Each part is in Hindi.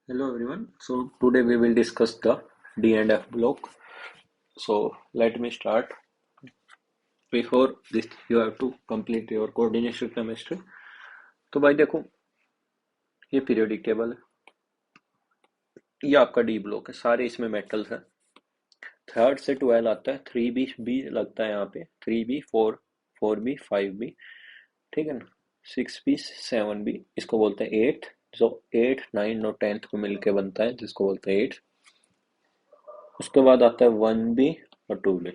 Hello everyone. So today we will discuss the D and F block. So let me start. Before this, you have to complete your coordination chemistry. तो भाई देखो, ये पीरियोडिक टेबल है, ये आपका डी ब्लॉक है, सारे इसमें मेटल्स हैं। थर्ड से 12 आता है, 3B लगता है यहाँ पे, 3B 4B 5B, ठीक है ना। 6B 7B, इसको बोलते हैं 8, जो 8 9 और 10th को मिलके बनता है, जिसको बोलते हैं 8। उसके बाद आता है 1B और 2B।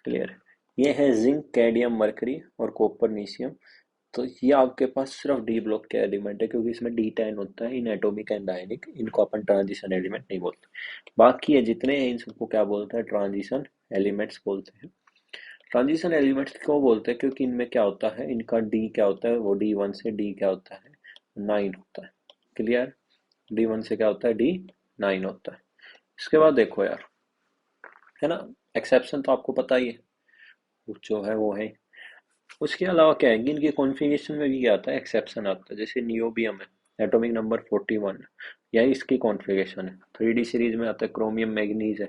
क्लियर। ये है जिंक, कैडमियम, मरकरी और कॉपरनीशियम। तो ये आपके पास सिर्फ डी ब्लॉक के एलिमेंट है, क्योंकि इसमें D10 होता है इन एटॉमिक एंड आयनिक, इनको अपन ट्रांजिशन एलिमेंट नहीं बोलते। बाकी ये जितने हैं इन सबको क्या बोलते हैं, ट्रांजिशन एलिमेंट्स बोलते हैं। ट्रांजिशन एलिमेंट्स क्यों बोलते हैं, क्योंकि इनमें क्या होता है, इनका डी क्या होता है, वो D1 से डी क्या होता है, 9 होता है। क्लियर। D1 से क्या होता है, डी 9 होता है। इसके बाद देखो यार, है ना, एक्सेप्शन तो आपको पता ही है, जो है वो है। उसके अलावा क्या है कि इनकी कॉन्फ़िगरेशन में भी क्या आता है, एक्सेप्शन आता है। जैसे नियोबियम है, एटॉमिक नंबर 41 है, यही इसकी कॉन्फ़िगरेशन है। 3D सीरीज में आता है क्रोमियम मैग्नीज है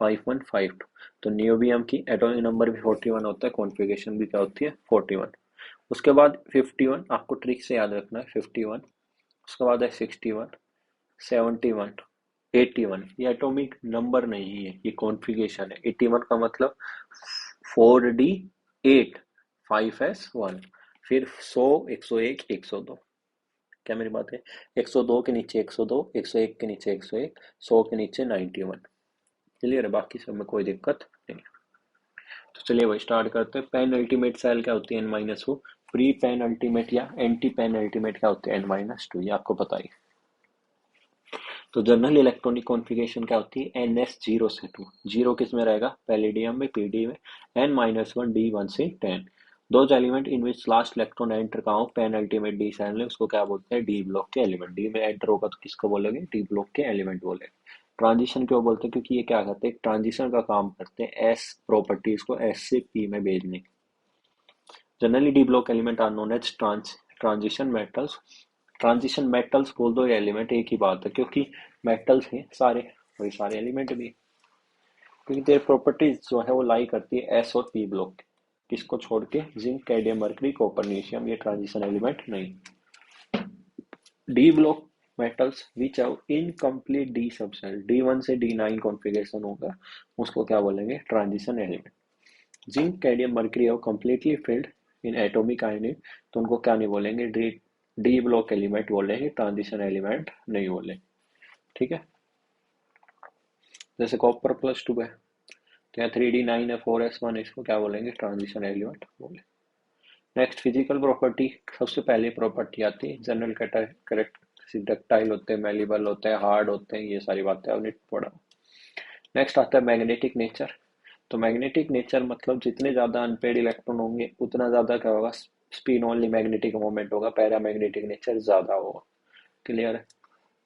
5152। तो नियोबियम की एटॉमिक नंबर भी 41 होता है, कॉन्फ़िगरेशन भी क्या होती है, 41। उसके बाद 51 आपको ट्रिक से याद रखना है, 51। उसके बाद है 61, 71, 81। ये एटॉमिक नंबर नहीं है, ये कॉन्फ़िगरेशन है। 81 का मतलब 4D8 5S1, फिर 100 101 102। क्या मेरी बात है, 102 के नीचे 102, 101 के नीचे 101, 100 के नीचे 91। क्लियर है, बाकी सब में कोई दिक्कत नहीं। तो चलिए भाई स्टार्ट करते हैं। पेन अल्टीमेट सेल क्या होती है, N-2। प्री पेन अल्टीमेट या एंटी पेन अल्टीमेट क्या होती है, N-2। ये आपको पता ही। तो जनरल इलेक्ट्रॉनिक कॉन्फ़िगरेशन क्या होती है, NS0 से 2। जीरो किस में रहेगा, पैलेडियम में, PD में। N-1 D1 से 10। Those element in which last electron enter कहाँ हो, पेन अल्टीमेट डी सेल, उसको क्या बोलते हैं, डी ब्लॉक के एलिमेंट। डी में एंटर होगा तो किसको बोलेंगे, डी ब्लॉक के एलिमेंट बोलेंगे। ट्रांजिशन क्यों बोलते हैं, क्योंकि ये क्या करते हैं, ट्रांजिशन का काम करते हैं, एस प्रॉपर्टीज को एस से पी में भेजने। Generally D block element are known as transition metals. Transition metals बोल दो या एलिमेंट, एक ही बात है, क्योंकि मेटल्स हैं सारे, वही सारे एलिमेंट भी। क्योंकि देयर प्रॉपर्टीज जो है वो लाई करती है एस और पी ब्लॉक, किसको छोड़ के, जिंक, कैडमियम, मरकरी, कॉपरनीशियम, ये ट्रांजिशन एलिमेंट नहीं। D block metals which have incomplete D subshell, D1 से D9 कॉन्फ़िगरेशन होगा, उसको क्या बोलेंगे, transition element. Zinc, cadmium, mercury have completely filled in atomic ionic, तो उनको क्या नहीं बोलेंगे, डी डी ब्लॉक एलिमेंट बोलेंगे, ट्रांजिशन एलिमेंट नहीं बोलेंगे। ठीक है। जैसे कॉपर +2 है, तो यहाँ 3D9 है, 4S1, इसको क्या बोलेंगे, ट्रांजिशन एलिमेंट बोले। नेक्स्ट फिजिकल प्रॉपर्टी, सबसे पहले प्रॉपर्टी आती है जनरल कैरेक्टरिस्टिक, डक्टाइल होते हैं, मेलिबल होते हैं, हार्ड होते हैं, ये सारी बातें आपने पढ़ा। नेक्स्ट आता है मैग्नेटिक नेचर। तो मैग्नेटिक नेचर मतलब जितने ज्यादा अनपेड इलेक्ट्रॉन होंगे उतना ज्यादा क्या होगा, स्पिन ओनली मैग्नेटिक मोमेंट होगा, पैरा मैग्नेटिक नेचर ज्यादा होगा। क्लियर है।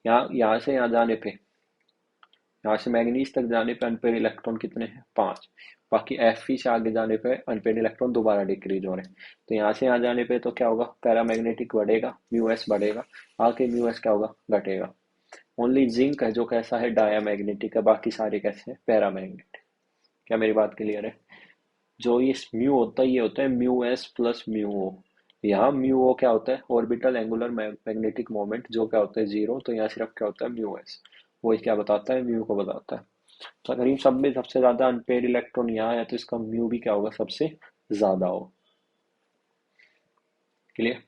यहाँ यहाँ से यहाँ जाने पे, यहाँ से मैग्नीज तक जाने पे अनपेड इलेक्ट्रॉन कितने हैं, 5। बाकी Fe से आगे जाने पे अनपेड इलेक्ट्रॉन दोबारा डिक्रीज हो रहे हैं। तो यहाँ से यहाँ जाने पे तो क्या होगा, पैरामैग्नेटिक बढ़ेगा, म्यू एस बढ़ेगा, आगे म्यू एस क्या होगा, घटेगा। ओनली जिंक है जो कैसा है, डायामैग्नेटिक है, बाकी सारे कैसे हैं, पैरामैग्नेटिक। क्या मेरी बात क्लियर है। जो ये म्यू होता है, ये होता है म्यू एस प्लस म्यू ओ। यहाँ म्यू ओ क्या होता है, ऑर्बिटल एंगुलर मैग्नेटिक मोमेंट, जो क्या होता है, जीरो। तो यहाँ सिर्फ क्या होता है, म्यू एस, वो क्या बताता है, म्यू को बताता है। तो अगर इन सब में सबसे ज्यादा अनपेड इलेक्ट्रॉन यहाँ है, तो इसका म्यू भी क्या होगा, सबसे ज्यादा हो। क्लियर।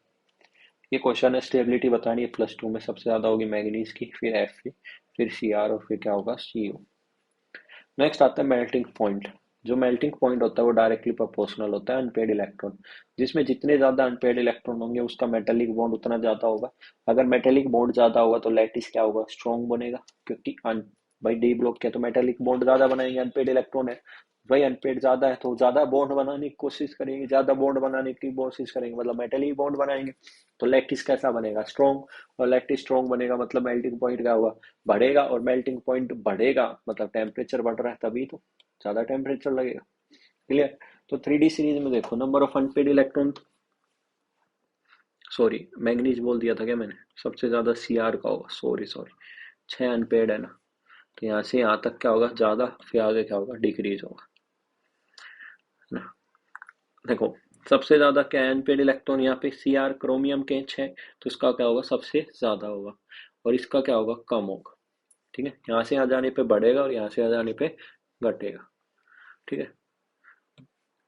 ये क्वेश्चन है, स्टेबिलिटी बतानी है, +2 में सबसे ज्यादा होगी मैग्नीज की, फिर Fe, फिर Cr, और फिर क्या होगा, Co। नेक्स्ट आता है मेल्टिंग पॉइंट। जो मेल्टिंग पॉइंट होता है वो डायरेक्टली प्रोपोर्शनल होता है अनपेड इलेक्ट्रॉन, जिसमें जितने ज्यादा अनपेड इलेक्ट्रॉन होंगे उसका मेटेलिक बॉन्ड उतना ज्यादा होगा। अगर मेटेलिक बॉन्ड ज्यादा होगा तो लैटिस क्या होगा, स्ट्रॉन्ग बनेगा, क्योंकि भाई डी ब्लॉक के तो मेटेलिक बॉन्ड ज्यादा बनाएंगे, अनपेड इलेक्ट्रॉन है, भाई अनपेड ज्यादा है तो ज्यादा बॉन्ड बनाने की कोशिश करेंगे, ज्यादा बॉन्ड बनाने की कोशिश करेंगे, मतलब मेटेलिक बॉन्ड बनाएंगे। तो लैटिस कैसा बनेगा, स्ट्रॉन्ग। और लैटिस स्ट्रॉन्ग बनेगा मतलब मेल्टिंग पॉइंट क्या होगा, बढ़ेगा। और मेल्टिंग पॉइंट बढ़ेगा मतलब टेम्परेचर बढ़ रहा है, तभी तो ज्यादा टेम्परेचर लगेगा। क्लियर। तो 3D सीरीज में देखो, number of unpaired electron sorry manganese बोल दिया था क्या मैंने, सबसे ज्यादा सीआर का होगा, सॉरी सॉरी, 6 अनपेड है ना, तो यहाँ से यहाँ तक क्या होगा ज्यादा, फिर आगे क्या होगा डिक्रीज होगा, है ना। देखो सबसे ज्यादा क्या है अनपेड इलेक्ट्रॉन यहाँ पे, सीआर क्रोमियम के 6, तो इसका क्या होगा सबसे ज्यादा होगा, और इसका क्या होगा कम होगा, ठीक है। यहाँ से यहाँ जाने पे बढ़ेगा और यहाँ से यहाँ जाने पे घटेगा, ठीक है,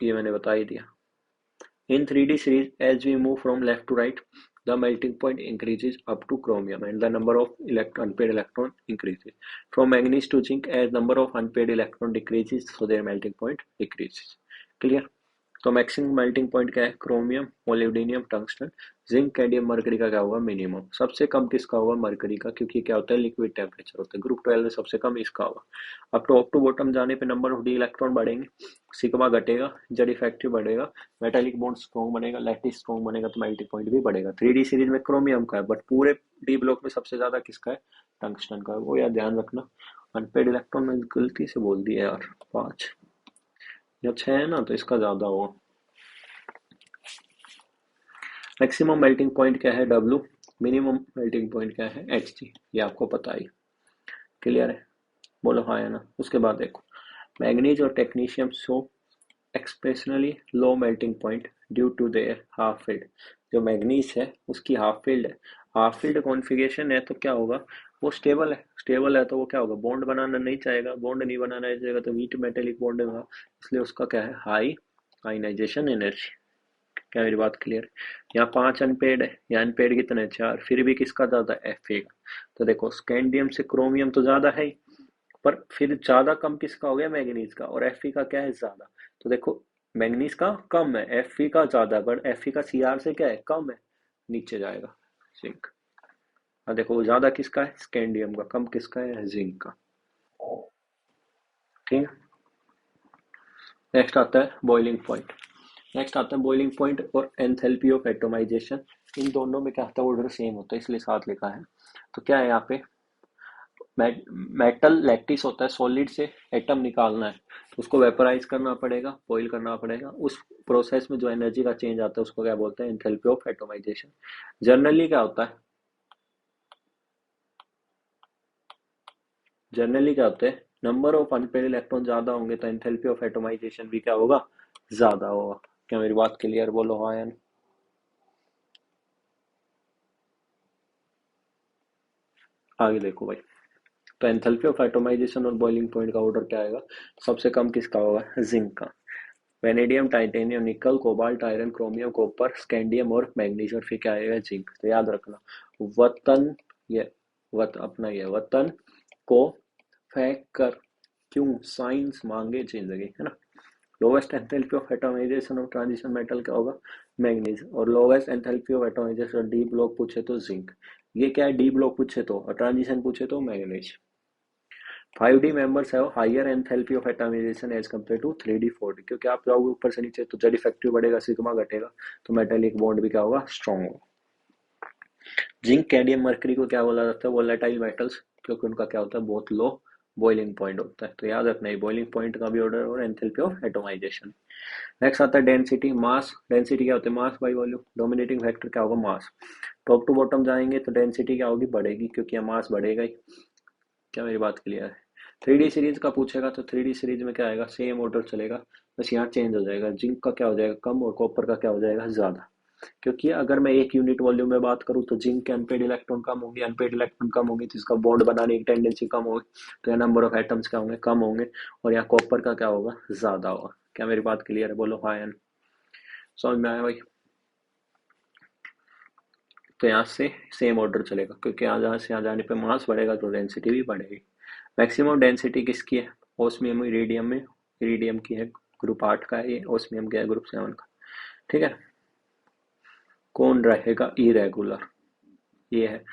ये मैंने बता ही दिया। In 3D series, as we move from left to right, the melting point increases up to chromium and the number of unpaired electron increases. From manganese to zinc, as number of unpaired electron decreases, so their melting point decreases. Clear? तो मैक्सिमम मेल्टिंग पॉइंट क्या है, chromium, molybdenum, tungsten, zinc, cadmium, mercury का क्या होगा मिनिमम, सबसे कम किसका होगा मरकरी का, क्योंकि क्या होता है लिक्विड टेम्परेचर होता है, ग्रुप 12 में सबसे कम इसका होगा। अब टॉप टू बॉटम जाने पे नंबर ऑफ डी इलेक्ट्रॉन बढ़ेंगे, सिग्मा घटेगा, जेड इफेक्टिव बढ़ेगा, मेटालिक बॉन्ड स्ट्रॉन्ग बनेगा, लैटिस स्ट्रॉन्ग बनेगा, तो मेल्टिंग पॉइंट भी बढ़ेगा। 3D सीरीज में क्रोमियम का है, बट पूरे डी ब्लॉक में सबसे ज्यादा किसका है, टंगस्टन का है, वो यार ध्यान रखना। अनपेड इलेक्ट्रॉन में गलती से बोल दिया यार, 5 या 6 है ना, तो इसका ज्यादा होगा। मैक्सिमम मेल्टिंग पॉइंट क्या है W, मिनिमम मेल्टिंग पॉइंट क्या है Hg, ये आपको पता ही, क्लियर है, बोलो हाँ है ना। उसके बाद देखो मैग्नीज और technetium show exceptionally low melting point due to their half filled, जो मैग्नीज है उसकी हाफ फील्ड है, हाफ फील्ड कॉन्फ़िगरेशन है, तो क्या होगा वो स्टेबल है, स्टेबल है तो वो क्या होगा बॉन्ड बनाना नहीं चाहेगा, बॉन्ड नहीं बनाना चाहेगा तो वीक मेटेलिक बॉन्ड होगा, इसलिए उसका क्या है हाई आयनाइजेशन एनर्जी। क्या मेरी बात क्लियर है? यहाँ 5 अनपेड है, यहाँ अनपेड कितने 4, फिर भी किसका ज्यादा Fa का, तो देखो स्कैंडियम से क्रोमियम तो ज्यादा है ही, पर फिर ज्यादा कम किसका हो गया मैग्नीज का, और Fe का क्या है ज्यादा, तो देखो मैग्नीज का कम है, Fe का ज्यादा है, पर Fe का Cr से क्या है कम है, नीचे जाएगा जिंक। और देखो वो ज्यादा किसका है स्कैंडियम का, कम किसका है जिंक का, ठीक है। नेक्स्ट आता है बॉइलिंग पॉइंट, नेक्स्ट आता है बॉइलिंग पॉइंट और एंथैल्पी ऑफ एटोमाइजेशन, इन दोनों में क्या होता है ऑर्डर सेम होता है इसलिए साथ लिखा है। तो क्या है यहाँ पे मेटल लैटिस होता है, सॉलिड से एटम निकालना है तो उसको वेपराइज करना पड़ेगा, बॉईल करना पड़ेगा, उस प्रोसेस में जो एनर्जी का चेंज आता है उसको क्या बोलते हैं एंथैल्पी ऑफ एटोमाइजेशन। जनरली क्या होता है, जनरली क्या होता है नंबर ऑफ अनपेयर इलेक्ट्रॉन ज्यादा होंगे तो एंथैल्पी ऑफ एटोमाइजेशन भी क्या होगा ज्यादा होगा। क्या मेरी बात क्लियर, बोलो हाँ या नहीं। आगे देखो भाई, तो एंथैल्पी ऑफ एटोमाइजेशन और बॉइलिंग पॉइंट का ऑर्डर क्या आएगा, सबसे कम किसका होगा जिंक का, वेनेडियम, टाइटेनियम, निकल, cobalt, iron, chromium, copper, scandium और मैग्नीशियम, और फिर क्या आएगा जिंक। तो याद रखना वतन, ये अपना ये वतन को फेंक कर क्यों साइंस मांगे जिंदगी, है ना। Lowest enthalpy of atomization of transition metal क्या होगा मैग्नीज, और lowest enthalpy of atomization D block पूछे तो जिंक, ये क्या है डी ब्लॉक पूछे तो, और ट्रांजिशन पूछे तो manganese. 5D members have higher enthalpy of atomization as compared to 3D 4D, क्योंकि आप जाओगे ऊपर से नीचे तो जेड इफेक्टिव बढ़ेगा, सिग्मा घटेगा, तो मेटेलिक बॉन्ड भी क्या होगा स्ट्रॉन्ग होगा। जिंक, कैडमियम, मरकरी को क्या बोला जाता है वोलेटाइल मेटल्स, क्योंकि उनका क्या होता है बहुत लो बॉइलिंग पॉइंट होता है, तो याद रखना है बॉइलिंग पॉइंट का भी ऑर्डर और एंथैल्पी ऑफ एटोमाइजेशन। नेक्स्ट आता है डेंसिटी, मास, डेंसिटी क्या होता है mass by volume, dominating factor क्या होगा मास, टॉप टू बॉटम जाएंगे तो डेंसिटी क्या होगी बढ़ेगी, क्योंकि यहाँ मास बढ़ेगा ही। क्या मेरी बात क्लियर है। 3D सीरीज का पूछेगा तो 3D सीरीज में क्या आएगा सेम ऑर्डर चलेगा, बस यहाँ चेंज हो जाएगा, जिंक का क्या हो जाएगा कम और कॉपर का क्या हो जाएगा ज्यादा, क्योंकि अगर मैं एक यूनिट वॉल्यूम में बात करूँ तो जिंक के अनपेड इलेक्ट्रॉन कम होंगे, अनपेड इलेक्ट्रॉन कम होंगे तो इसका बॉन्ड बनाने की टेंडेंसी कम होगी, तो यहाँ नंबर ऑफ एटम्स क्या होंगे कम होंगे, और यहाँ कॉपर का क्या होगा ज्यादा होगा। क्या मेरी बात क्लियर है, बोलो हाँ या नहीं। समझ में आया भाई। तो यहाँ से सेम ऑर्डर चलेगा, क्योंकि यहाँ से यहाँ जाने पे मास बढ़ेगा तो डेंसिटी भी बढ़ेगी। मैक्सिमम डेंसिटी किसकी है ओस्मियम इरिडियम में, इरिडियम की है ग्रुप 8 का है ये, ओस्मियम का है ग्रुप 7 का, ठीक है। कौन रहेगा इरेगुलर, ये है,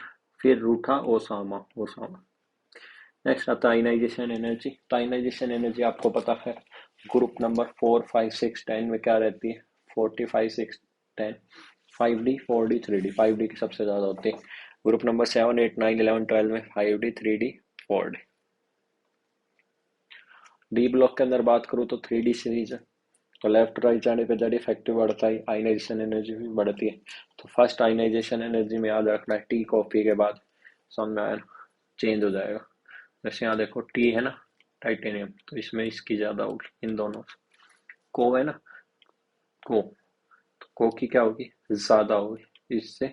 फिर रूठा ओसामा, ओसामा। नेक्स्ट आता है आयनाइजेशन एनर्जी, तो आयनाइजेशन एनर्जी आपको पता है ग्रुप नंबर 4 5 6 10 में क्या रहती है 45 6 10, 5D 4D 3D, 5D की सबसे ज्यादा होती है, ग्रुप नंबर 7 8 9 11 12 में 5D 3D 4D। D block के अंदर बात करूँ तो 3D सीरीज है, तो लेफ्ट राइट जाने पे जेड इफेक्टिव बढ़ता है, आयनाइजेशन एनर्जी भी बढ़ती है। तो फर्स्ट आयनाइजेशन एनर्जी में याद रखना है टी कॉफी के बाद समझ चेंज हो जाएगा। जैसे यहाँ देखो टी है ना टाइटेनियम, तो इसमें इसकी ज्यादा होगी इन दोनों से। को है ना को, तो को की क्या होगी ज्यादा होगी इससे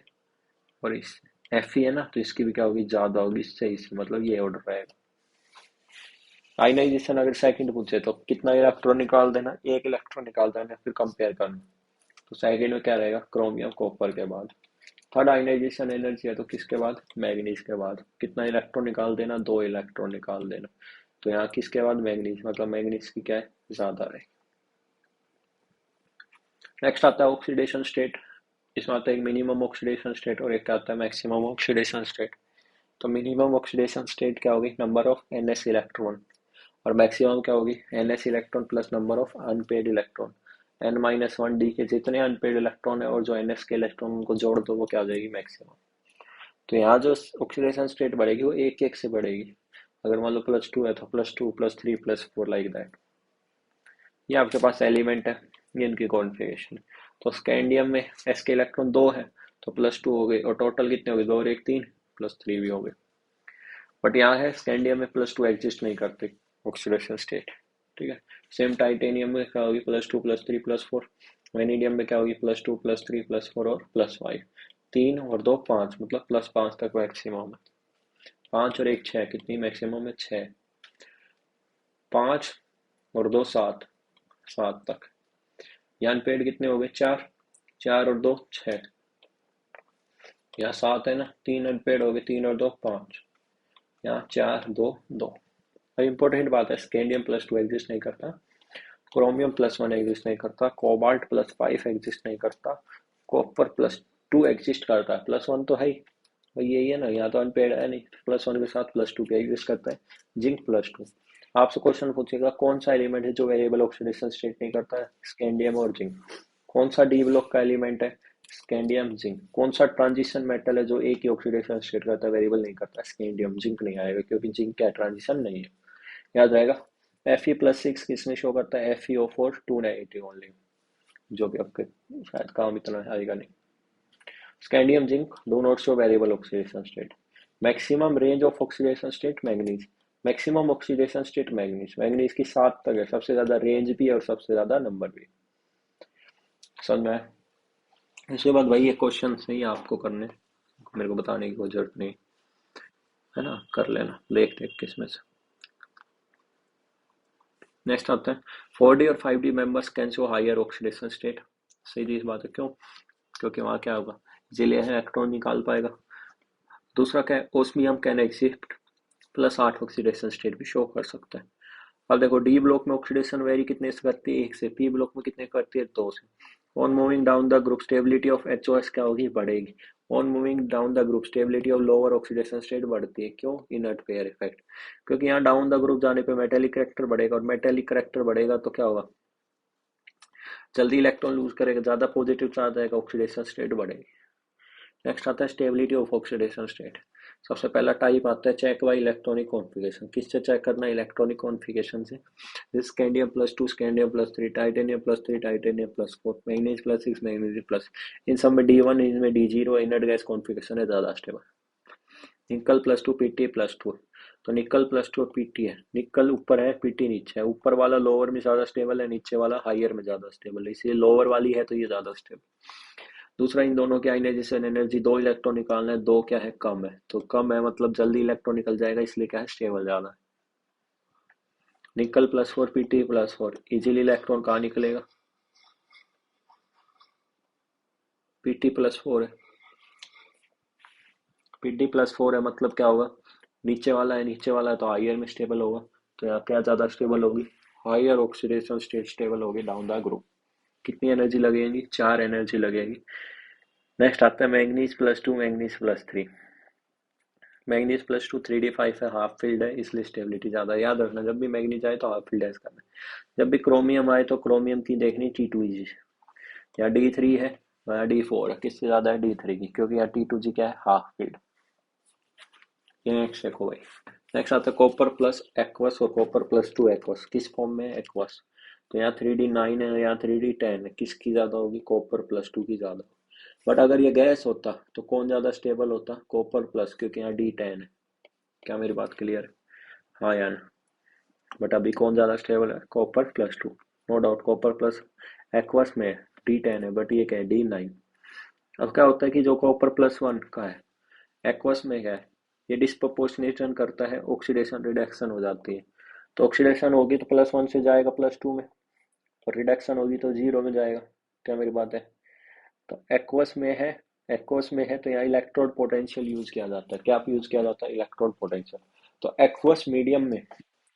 और इससे। एफ है ना, तो इसकी भी क्या होगी ज्यादा होगी इससे इससे, मतलब ये ऑर्डर रहेगा। आयनाइजेशन अगर सेकंड पूछे तो कितना इलेक्ट्रॉन निकाल देना, एक इलेक्ट्रॉन निकाल देना, फिर कंपेयर करना। तो सेकंड में क्या रहेगा क्रोमियम कॉपर के बाद। थर्ड आयनाइजेशन एनर्जी है तो किसके बाद मैग्नीज के बाद। कितना इलेक्ट्रॉन निकाल देना, दो इलेक्ट्रॉन निकाल देना। तो यहाँ किसके बाद मैग्नीज, मतलब मैग्नीज की क्या है ज्यादा रहे। नेक्स्ट आता है ऑक्सीडेशन स्टेट। इसमें आता है एक मिनिमम ऑक्सीडेशन स्टेट और एक आता है मैक्सिमम ऑक्सीडेशन स्टेट। तो मिनिमम ऑक्सीडेशन स्टेट क्या होगी, नंबर ऑफ एनएस इलेक्ट्रॉन, और मैक्सिमम क्या होगी ns electron plus number of unpaired electron. N minus one D के जितने अनपेड इलेक्ट्रॉन है और जो एनएस के इलेक्ट्रॉन उनको जोड़ दो वो क्या हो जाएगी मैक्सिमम। तो यहाँ जो ऑक्सीडेशन स्टेट बढ़ेगी वो एक एक से बढ़ेगी। अगर मान लो +2 है तो +2 +3 +4 लाइक दैट। ये आपके पास एलिमेंट है, ये इनकी कॉन्फ़िगरेशन। तो स्कैंडियम में एस के इलेक्ट्रॉन दो है तो +2 हो गए, और टोटल कितने हो गए, दो और एक तीन, +3 भी हो गए। बट यहाँ है स्कैंडियम में +2 एग्जिस्ट नहीं करते ऑक्सीडेशन स्टेट, ठीक है। सेम टाइटेनियम में क्या होगी +2 +3 +4। वेनेडियम में क्या होगी +2 +3 +4 और +5। तीन और दो पाँच, मतलब +5 तक मैक्सिमम है। पाँच और एक छः, कितनी मैक्सिमम है छः। पाँच और दो सात, सात तक। यहाँ पेड़ कितने हो गए चार, चार और दो छः। यहाँ सात है ना, तीन अनपेड हो गए, तीन और दो पाँच। यहाँ चार दो दो। अब इम्पोर्टेंट बात है स्कैंडियम +2 एग्जिस्ट नहीं करता, क्रोमियम +1 एग्जिस्ट नहीं करता, कोबाल्ट +5 एग्जिस्ट नहीं करता, कॉपर +2 एग्जिस्ट करता है, +1 तो है ही भाई यही है ना, यहाँ तो अनपेड है नहीं, +1 के साथ +2 भी एग्जिस्ट करता है। जिंक +2। आपसे क्वेश्चन पूछेगा कौन सा एलिमेंट है जो वेरिएबल ऑक्सीडेशन स्टेट नहीं करता है, स्कैंडियम और जिंक। कौन सा डी ब्लॉक का एलिमेंट है, स्कैंडियम जिंक। कौन सा ट्रांजिशन मेटल है जो एक ही ऑक्सीडेशन स्टेट करता है वेरिएबल नहीं करता, स्कैंडियम। जिंक नहीं आएगा क्योंकि जिंक का ट्रांजिशन नहीं है, याद रहेगा। Fe+6 किसमें शो करता है, FeO4 2 नेगेटिव ओनली, जो भी आपके शायद काम इतना आएगा नहीं। Scandium zinc do not show variable oxidation state. Maximum range of oxidation state manganese. Maximum oxidation state manganese, manganese की 7 तक है, सबसे ज्यादा रेंज भी है और सबसे ज्यादा नंबर भी। समझ में आया? इसके बाद भाई ये क्वेश्चन नहीं है आपको करने, मेरे को बताने की कोई जरूरत नहीं है ना, कर लेना देख देख किसमें से। नेक्स्ट आता है 4D और 5D members can show higher oxidation state. सही बात है, क्यों, क्योंकि वहाँ क्या होगा इजीली इलेक्ट्रॉन निकाल पाएगा। दूसरा क्या है osmium can exist +8 oxidation state भी शो कर सकता है। अब देखो डी ब्लॉक में ऑक्सीडेशन वेरी कितने से करती है, एक से। पी ब्लॉक में कितने करती है, दो से। On moving down the group stability of HOS क्या होगी बढ़ेगी। On moving down the group stability of lower oxidation state बढ़ती है, क्यों, इनर्ट पेयर इफेक्ट। क्योंकि यहाँ डाउन द ग्रुप जाने पे मेटेलिक करेक्टर बढ़ेगा, और मेटेलिक करेक्टर बढ़ेगा तो क्या होगा जल्दी इलेक्ट्रॉन लूज करेगा, ज्यादा पॉजिटिव चार्ज आएगा, ऑक्सीडेशन स्टेट बढ़ेगी। नेक्स्ट आता है स्टेबिलिटी ऑफ ऑक्सीडेशन स्टेट। सबसे पहला टाइप आता है चेक बाय इलेक्ट्रॉनिक कॉन्फ़िगरेशन। किससे चेक करना है, इलेक्ट्रॉनिक कॉन्फ़िगरेशन से। This scandium +2 scandium +3 titanium +3 titanium +4 manganese +6 manganese plus. इन सब में D1 इनमें D0 इनर्ट गैस कॉन्फ़िगरेशन है ज्यादा स्टेबल। निकल +2 Pt +2, तो निकल +2 और Pt है, निकल ऊपर है Pt नीचे है, ऊपर वाला लोअर में ज्यादा स्टेबल है, नीचे वाला हायर में ज्यादा स्टेबल है, इसलिए लोअर वाली है तो ये ज्यादा स्टेबल। दूसरा इन दोनों की आयनाइजेशन एनर्जी, दो इलेक्ट्रॉन निकालना है, दो क्या है कम है, तो कम है मतलब जल्दी इलेक्ट्रॉन निकल जाएगा, इसलिए क्या है स्टेबल ज्यादा है। निकल +4 Pt+4, इजीली इलेक्ट्रॉन कहाँ निकलेगा, Pt+4 है। Pt+4 है मतलब क्या होगा, नीचे वाला है, नीचे वाला है तो हायर में स्टेबल होगा। तो यहाँ क्या ज्यादा स्टेबल होगी, हायर ऑक्सीडेशन स्टेट स्टेबल होगी डाउन द ग्रुप। कितनी एनर्जी लगेगी, 4 एनर्जी लगेगी। नेक्स्ट आता है मैग्नीज+2 मैग्नीज+3। मैग्नीज +2 3D5 है, हाफ फील्ड है, इसलिए स्टेबिलिटी ज्यादा। याद रखना जब भी मैग्नीज आए तो हाफ फील्ड है इसका। जब भी क्रोमियम आए तो क्रोमियम की देखनी T2G, या D3 है या D4 है, किससे ज्यादा है D3 की, क्योंकि यहाँ T2G क्या है हाफ फील्ड। ये नेक्स्ट देखो भाई। नेक्स्ट आता है कॉपर प्लस एक्वस और कॉपर +2 एक्वस। किस फॉर्म में एक्वस, तो यहाँ 3D9 है, यहाँ 3D10 है, किसकी ज़्यादा होगी? कॉपर +2 की ज़्यादा। बट अगर ये गैस होता तो कौन ज़्यादा स्टेबल होता? कॉपर प्लस, क्योंकि यहाँ D10 है। क्या मेरी बात क्लियर है? हाँ यार। बट अभी कौन ज़्यादा स्टेबल है? Copper +2। No doubt copper plus aqueous में D10 है, बट ये क्या है? D9। अब क्या होता है कि जो कॉपर +1 का है एक्वस में क्या है, ये डिस्प्रपोर्शनेशन करता है, ऑक्सीडेशन रिडक्शन हो जाती है। तो ऑक्सीडेशन होगी तो +1 से जाएगा +2 में, और रिडक्शन होगी तो 0 में जाएगा। क्या मेरी बात है? तो एक्वस में है तो यहाँ इलेक्ट्रोड पोटेंशियल यूज किया जाता है। क्या यूज किया जाता है? Electrode potential. तो एक्वस मीडियम में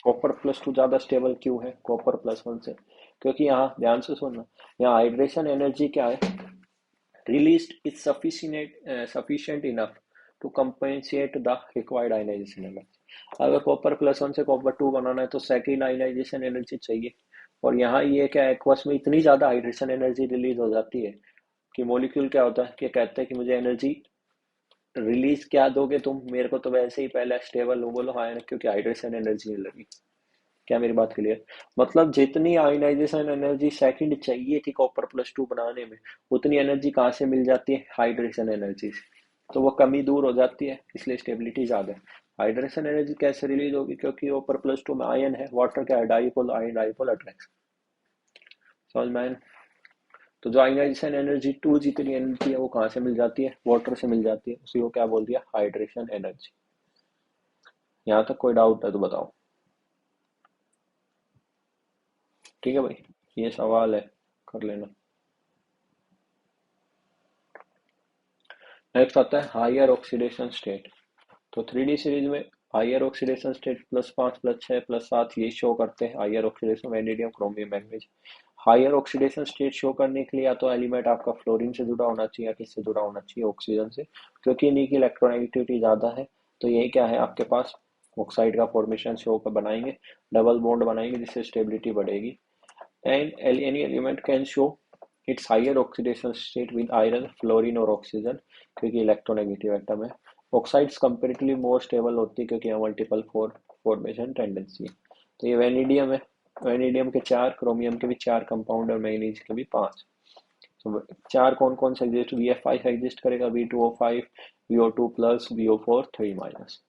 कॉपर +2 ज्यादा स्टेबल क्यों है कॉपर +1 से? क्योंकि यहाँ ध्यान से सुनना, यहाँ हाइड्रेशन एनर्जी क्या है? released is sufficient enough to compensate the required ionization energy। अगर कॉपर +1 से कॉपर 2 बनाना है तो सेकेंड आयनाइजेशन एनर्जी चाहिए, और यहाँ ये क्या एक्वस में इतनी ज्यादा हाइड्रेशन एनर्जी रिलीज हो जाती है कि मॉलिक्यूल क्या होता है कि कहते हैं कि मुझे एनर्जी रिलीज क्या दोगे तुम मेरे को, तो वैसे ही पहले स्टेबल हो, बोलो हाँ, क्योंकि हाइड्रेशन एनर्जी नहीं लगी। क्या मेरी बात क्लियर? मतलब जितनी आयनाइजेशन एनर्जी सेकंड चाहिए थी कॉपर +2 बनाने में, उतनी एनर्जी कहाँ से मिल जाती है? हाइड्रेशन एनर्जी से। तो वो कमी दूर हो जाती है, इसलिए स्टेबिलिटी ज्यादा है। हाइड्रेशन एनर्जी कैसे रिलीज होगी? क्योंकि कॉपर +2 में आयन है, वाटर क्या है? Dipole ion, dipole attraction. समझ में आया? तो जो आयनाइजेशन एनर्जी 2 जितनी एनर्जी है वो कहाँ से मिल जाती है? वाटर से मिल जाती है, उसी को क्या बोल दिया? Hydration energy. यहाँ तक कोई डाउट है तो बताओ। ठीक है भाई, ये सवाल है, कर लेना। नेक्स्ट आता है हायर ऑक्सीडेशन स्टेट। तो 3D सीरीज में हायर ऑक्सीडेशन स्टेट +5 +6 +7 ये शो करते हैं। Higher oxidation vanadium chromium manganese. Higher oxidation state show करने के लिए या तो एलिमेंट आपका फ्लोरीन से जुड़ा होना चाहिए या किससे जुड़ा होना चाहिए? ऑक्सीजन से, क्योंकि इन्हीं की इलेक्ट्रोनेगेटिविटी ज्यादा है। तो यही क्या है आपके पास? ऑक्साइड का फॉर्मेशन शो कर बनाएंगे, डबल बॉन्ड बनाएंगे जिससे स्टेबिलिटी बढ़ेगी। And any element can show its higher oxidation state with iron, fluorine और oxygen, क्योंकि इलेक्ट्रोनेगेटिव एटम है। ऑक्साइड्स कंपेरेटिवली मोर स्टेबल होती है क्योंकि यहाँ मल्टीपल फॉर्मेशन टेंडेंसी है। तो ये वेनेडियम है, वेनेडियम के 4, क्रोमियम के भी 4 कंपाउंड और मैग्नीज के भी 5। तो 4 कौन कौन से एग्जिस्ट? VF5 एग्जिस्ट करेगा, V2O5, VO2+, VO4 3-।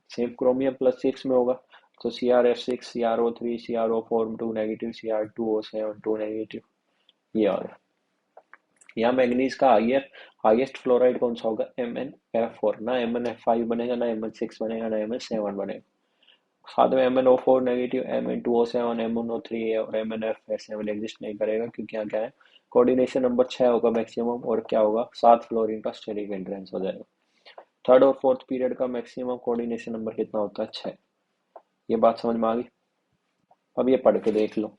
Same chromium +6 में होगा तो CrF6, CrO3, CrO4 2 negative, Cr2O7 2 negative, ये आ रहा है। यहाँ मैग्नीज का हाईएस्ट फ्लोराइड कौन सा होगा? MnF4। ना MnF5 बनेगा, ना Mn6 बनेगा, ना Mn7 बनेगा। साथ में MnO4 नेगेटिव, Mn2O7, MnO3 और MnF7 एग्जिस्ट नहीं करेगा, क्योंकि यहाँ क्या है? कोऑर्डिनेशन नंबर 6 होगा मैक्सिमम, और क्या होगा? 7 फ्लोरीन का स्टेरिक एंट्रेंस हो जाएगा। थर्ड और फोर्थ पीरियड का मैक्सिमम कोऑर्डिनेशन नंबर कितना होता है? 6। ये बात समझ में आ गई? अब ये पढ़ के देख लो।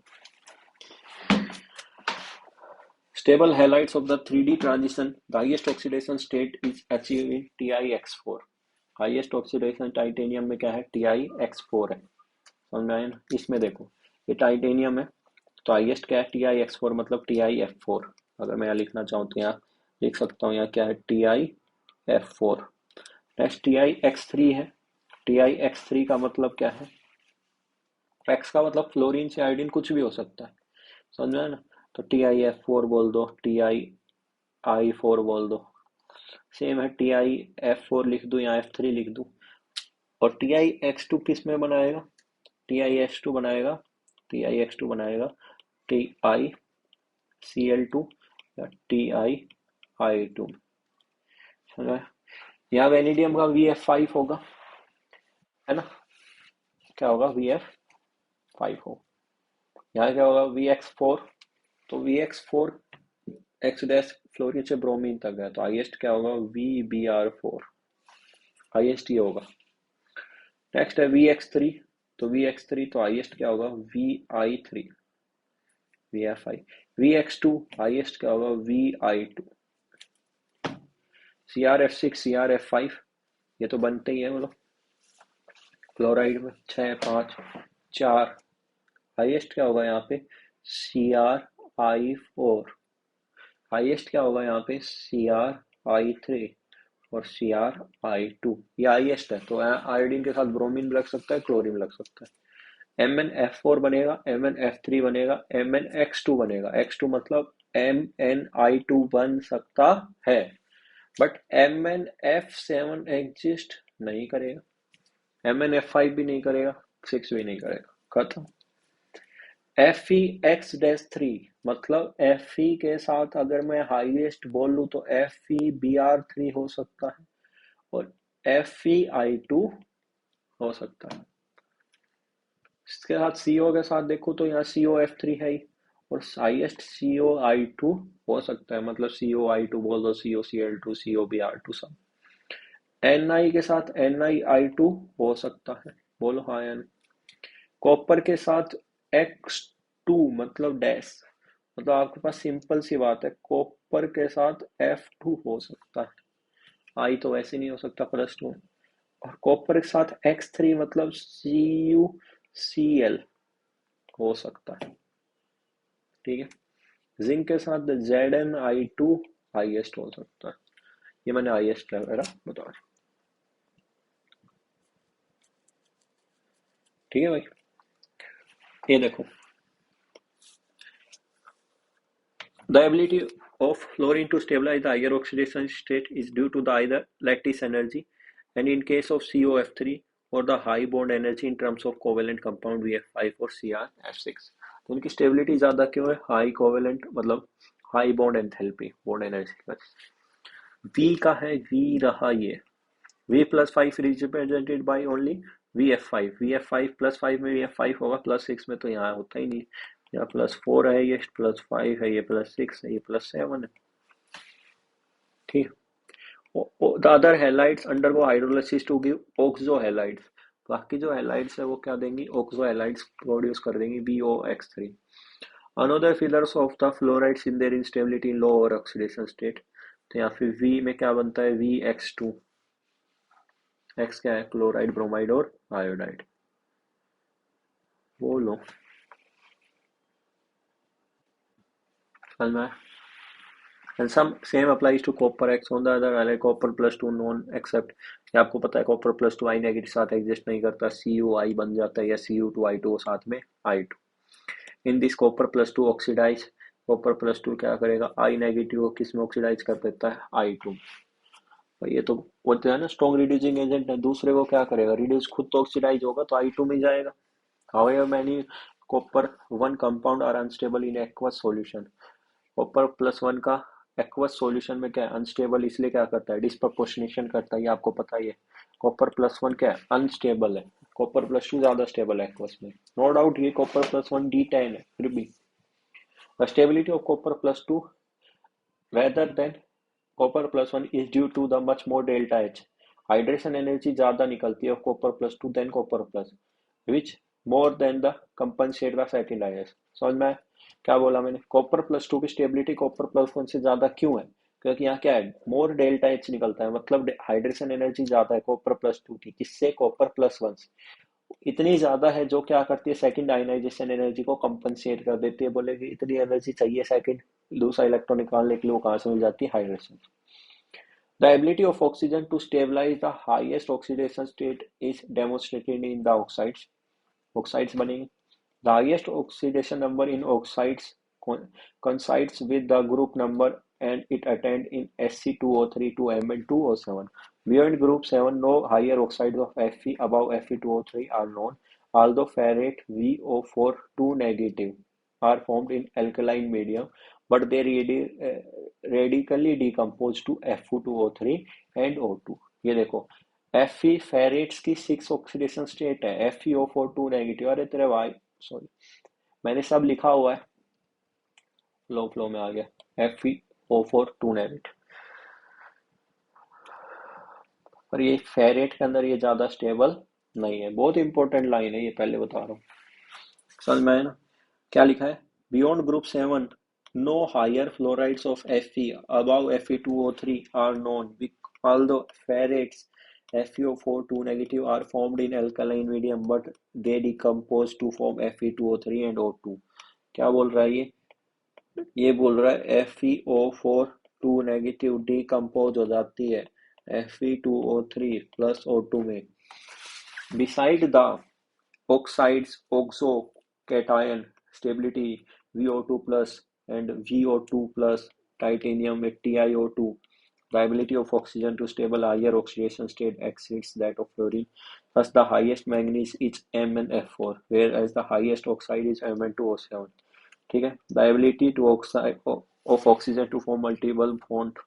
Stable halides of the 3D transition, the highest oxidation state is achieved in TiX4। Highest oxidation titanium में क्या है? TiX4 है। समझ में आया ना? इसमें देखो, ये टाइटेनियम है तो हाईएस्ट क्या है? TiX4, मतलब TiF4। अगर मैं यहाँ लिखना चाहूँ तो यहाँ लिख सकता हूँ, यहाँ क्या है? TiF4। नेक्स्ट TiX3 है। TiX3 का मतलब क्या है? एक्स का मतलब फ्लोरीन से आयोडीन कुछ भी हो सकता है। समझ में आया ना? तो TiF4 बोल दो, TiI4 बोल दो, सेम है। TiF4 लिख दूं या F3 लिख दूं। और TiX2 किस में बनाएगा? TiX2 बनाएगा, TiX2 बनाएगा TiCl2 या TiI2। समझ में? यहाँ वेनेडियम का VF5 होगा, है ना? क्या होगा? VF5 हो। यहाँ क्या होगा? VX4। तो VX4 एक्स डैश फ्लोरीन से ब्रोमीन तक है, तो हाईएस्ट क्या होगा? VBr4, हाईएस्ट ये होगा। नेक्स्ट है VX3। तो VX3 तो हाईएस्ट क्या होगा? VI3, VFI। VX2 हाईएस्ट क्या होगा? VI2। CrF6, CrF5 ये तो बनते ही है, मतलब क्लोराइड में 6, 5, 4। हाईएस्ट क्या होगा यहाँ पे? CrI4। हाईएस्ट क्या होगा यहाँ पे? CrI3 और CrI2। ये हाईएस्ट है, तो यहाँ आयोडीन के साथ ब्रोमीन भी लग सकता है, क्लोरीन लग सकता है। MnF4 बनेगा, MnF3 बनेगा, MnX2 बनेगा। X2 मतलब MnI2 बन सकता है, बट MnF7 एग्जिस्ट नहीं करेगा, MnF5 भी नहीं करेगा, 6 भी नहीं करेगा, खत्म। FeX-3 मतलब Fe के साथ अगर मैं हाईएस्ट बोल लूं तो FeBr3 हो सकता है और FeI2 हो सकता है। इसके साथ CO के साथ देखो तो यहाँ COF3 है ही, और हाईएस्ट COI2 हो सकता है, मतलब COI2 बोल दो, COCl2, COBr2 सब। Ni के साथ NiI2 हो सकता है, बोलो हाँ या नहीं। कॉपर के साथ X2 मतलब डैश, मतलब आपके पास सिंपल सी बात है, कॉपर के साथ F2 हो सकता है, आई तो वैसे नहीं हो सकता +2, और कॉपर के साथ X3 मतलब CuCl हो सकता है, ठीक है। जिंक के साथ ZnI2 हाईएस्ट हो सकता है, ये मैंने हाईएस्ट वगैरह बता रहा, ठीक है भाई। ये देखो, the ability of fluorine to stabilize the higher oxidation state is due to the either lattice energy, and in case of COF3, or the high bond energy in terms of covalent compound VF5 और CrF6। तो उनकी स्टेबिलिटी ज्यादा क्यों है? हाई कोवेलेंट मतलब high bond enthalpy, bond energy का। V का है, V रहा ये, V+5 represented by only VF5, VF5 +5 में VF5 होगा, +6 में तो यहाँ होता ही नहीं, यहाँ +4 है, ये +5 है, ये +6 है, ये +7 है, ठीक। The other halides undergo hydrolysis to give oxo halides, बाकी जो हैलाइड्स है वो क्या देंगी? ऑक्सो हैलाइड्स प्रोड्यूस कर देंगी, BOX3। Another fillers of the fluorides in their instability in low और ऑक्सीडेशन स्टेट, तो यहाँ फिर V में क्या बनता है? VX2, X क्या है? क्लोराइड, ब्रोमाइड और आयोडाइड, बोलो समझ में आया? And some same applies to copper X on the other, like copper +2 non except, ये आपको पता है copper +2 I नेगेटिव साथ एग्जिस्ट नहीं करता, CuI बन जाता है, या Cu2I2 साथ में I2। In this copper +2 oxidise, copper +2 क्या करेगा? I नेगेटिव को किस में ऑक्सीडाइज कर देता है? I2। ये तो बोलते हैं ना स्ट्रॉन्ग रिड्यूसिंग एजेंट है, दूसरे को क्या करेगा? रिड्यूस, खुद तो ऑक्सीडाइज होगा तो I2 में जाएगा। However, many copper 1 compound are unstable in aqueous solution। Copper +1 का एक्वस सॉल्यूशन में क्या है? अनस्टेबल, इसलिए क्या करता है? डिस्प्रपोर्शनेशन करता है, ये आपको पता ही है। कॉपर +1 क्या है? अनस्टेबल है, कॉपर +2 ज्यादा स्टेबल है एक्वस में, नो डाउट। ये कॉपर +1 D10 है, फिर भी the stability of copper +2 whether than copper +1 is due to the much more delta H, hydration energy ज्यादा निकलती है copper +2 than copper plus, which more than the compensate the second highest. समझ में आया? क्या बोला मैंने? कॉपर +2 की स्टेबिलिटी कॉपर +1 से ज्यादा क्यों है? क्योंकि यहाँ क्या है? मोर डेल्टा एच निकलता है, मतलब हाइड्रेशन एनर्जी ज्यादा है कॉपर +2 की, किससे? कॉपर +1 से। इतनी ज्यादा है जो क्या करती है? सेकंड आयनाइजेशन एनर्जी को कंपनसेट कर देती है। बोले कि इतनी एनर्जी चाहिए सेकंड दूसरा इलेक्ट्रॉन निकालने के लिए, वो कहाँ से मिल जाती है? Hydration. The ability of oxygen to stabilize the highest oxidation state is demonstrated in the oxides। Oxides बनेंगे। The highest oxidation number in oxides coincides with the group number and it attained in Sc2O3 to Mn2O7। Beyond group 7, no higher oxides of Fe above Fe2O3 are known, although ferrate VO4 2 negative are formed in alkaline medium, but they radically decompose to Fu2O3 and O2। ये देखो, Fe फेरेट्स की 6 ऑक्सीडेशन स्टेट है, FeO4 2 नेगेटिव, अरे तेरे भाई सॉरी मैंने सब लिखा हुआ है, फ्लो में आ गया, FeO4 2 नेगेटिव, पर ये फेरेट के अंदर ये ज्यादा स्टेबल नहीं है। बहुत इंपॉर्टेंट लाइन है ये, पहले बता रहा हूँ, समझ में आया ना? क्या लिखा है? Beyond group 7 no higher fluorides of Fe above Fe2O3 are known, although ferrates FeO4 2 negative are formed in alkaline medium but they decompose to form Fe2O3 and O2। क्या बोल रहा है ये बोल रहा है FeO4 2 नेगेटिव डिकम्पोज हो जाती है Fe2O3 प्लस O2 में। Beside the oxides oxo cation stability VO2 plus and VO2 plus titanium with TiO2. The ability of oxygen to stable higher oxidation state exceeds that of fluorine. Thus, the highest manganese is MnF4, whereas the highest oxide is Mn2O7. ठीक है. The ability to oxide of oxygen to form multiple bond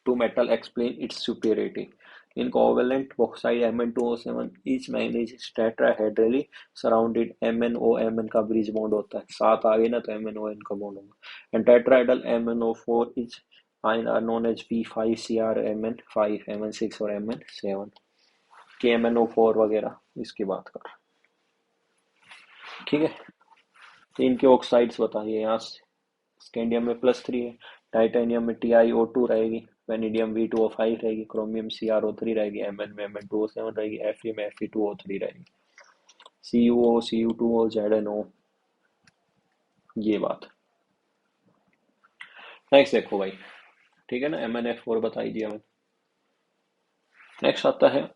to metal explain its superiority. In covalent bauxite Mn2O7, each manganese is tetrahedrally surrounded. MnO-Mn का ब्रिज बॉन्ड होता है. सात आ गए ना तो MnON का बॉन्ड होगा. And tetrahedral MnO4 is are known as P5Cr Mn5 Mn6 और Mn7. KMnO4 वगैरह इसकी बात कर. ठीक है. तो इनके ऑक्साइड्स बताइए. यहाँ स्कैंडियम में +3 है, टाइटेनियम में TiO2 रहेगी, वेनेडियम V2O5 रहेगी, क्रोमियम CrO3 रहेगी, Mn में Mn2O7 रहेगी, Fe में Fe2O3 रहेगी, CuO Cu2O ZnO. ये बात. नेक्स्ट देखो भाई. ठीक है ना. MnF4 बताई दिया हमें. नेक्स्ट आता है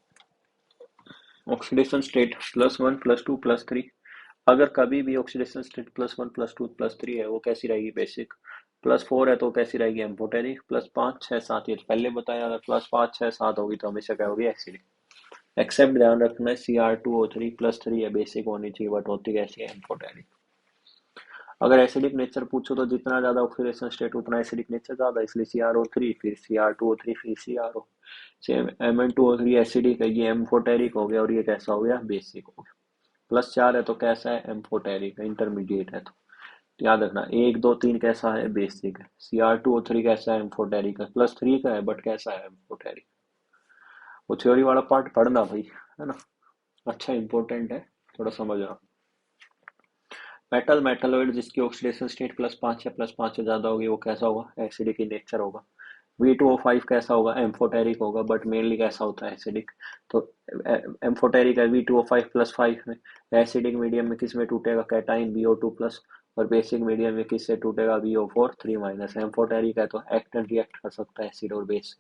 ऑक्सीडेशन स्टेट +1 +2 +3. अगर कभी भी ऑक्सीडेशन स्टेट +1 +2 +3 है, वो कैसी रहेगी? बेसिक. +4 है तो कैसी रहेगी? एम्फोटेरिक. +5 6 7 ये पहले बताया. अगर +5 6 7 होगी तो हमेशा क्या होगी? एसिडिक. एक्सेप्ट ध्यान रखना है Cr2O3 +3 है, बेसिक होनी चाहिए, बट होती कैसी है? एम्फोटेरिक. अगर एसिडिक नेचर पूछो तो जितना ज्यादा ऑक्सीडेशन स्टेट उतना एसिडिक नेचर ज्यादा, इसलिए CrO3 फिर Cr2O3 फिर CrO. सेम Mn2O3 एसिडिक है, ये एम्फोटेरिक हो गया और ये कैसा हो गया? बेसिक हो गया. +4 है तो कैसा है? एम्फोटेरिक है, इंटरमीडिएट है. तो याद रखना 1 2 3 कैसा है? बेसिक है. Cr2O3 कैसा है? एम्फोटेरिक है. +3 का है बट कैसा है? एम्फोटेरिक. वो थ्योरी वाला पार्ट पढ़ना भाई, है ना. अच्छा इंपॉर्टेंट है, थोड़ा समझना. मेटल मेटलॉइड जिसकी ऑक्सीडेशन स्टेट +5 या +5 से ज्यादा होगी वो कैसा होगा? एसिडिक इन नेचर होगा. V2O5 कैसा होगा? एम्फोटेरिक होगा, बट मेनली कैसा होता है? एसिडिक. तो एम्फोटेरिक है V2O5 +5 में. एसिडिक मीडियम में किस में टूटेगा? Cation VO2 plus. और बेसिक मीडियम में किससे टूटेगा? VO4 3-. एम्फोटेरिक है तो एक्ट एंड रिएक्ट कर सकता है एसिड और बेस.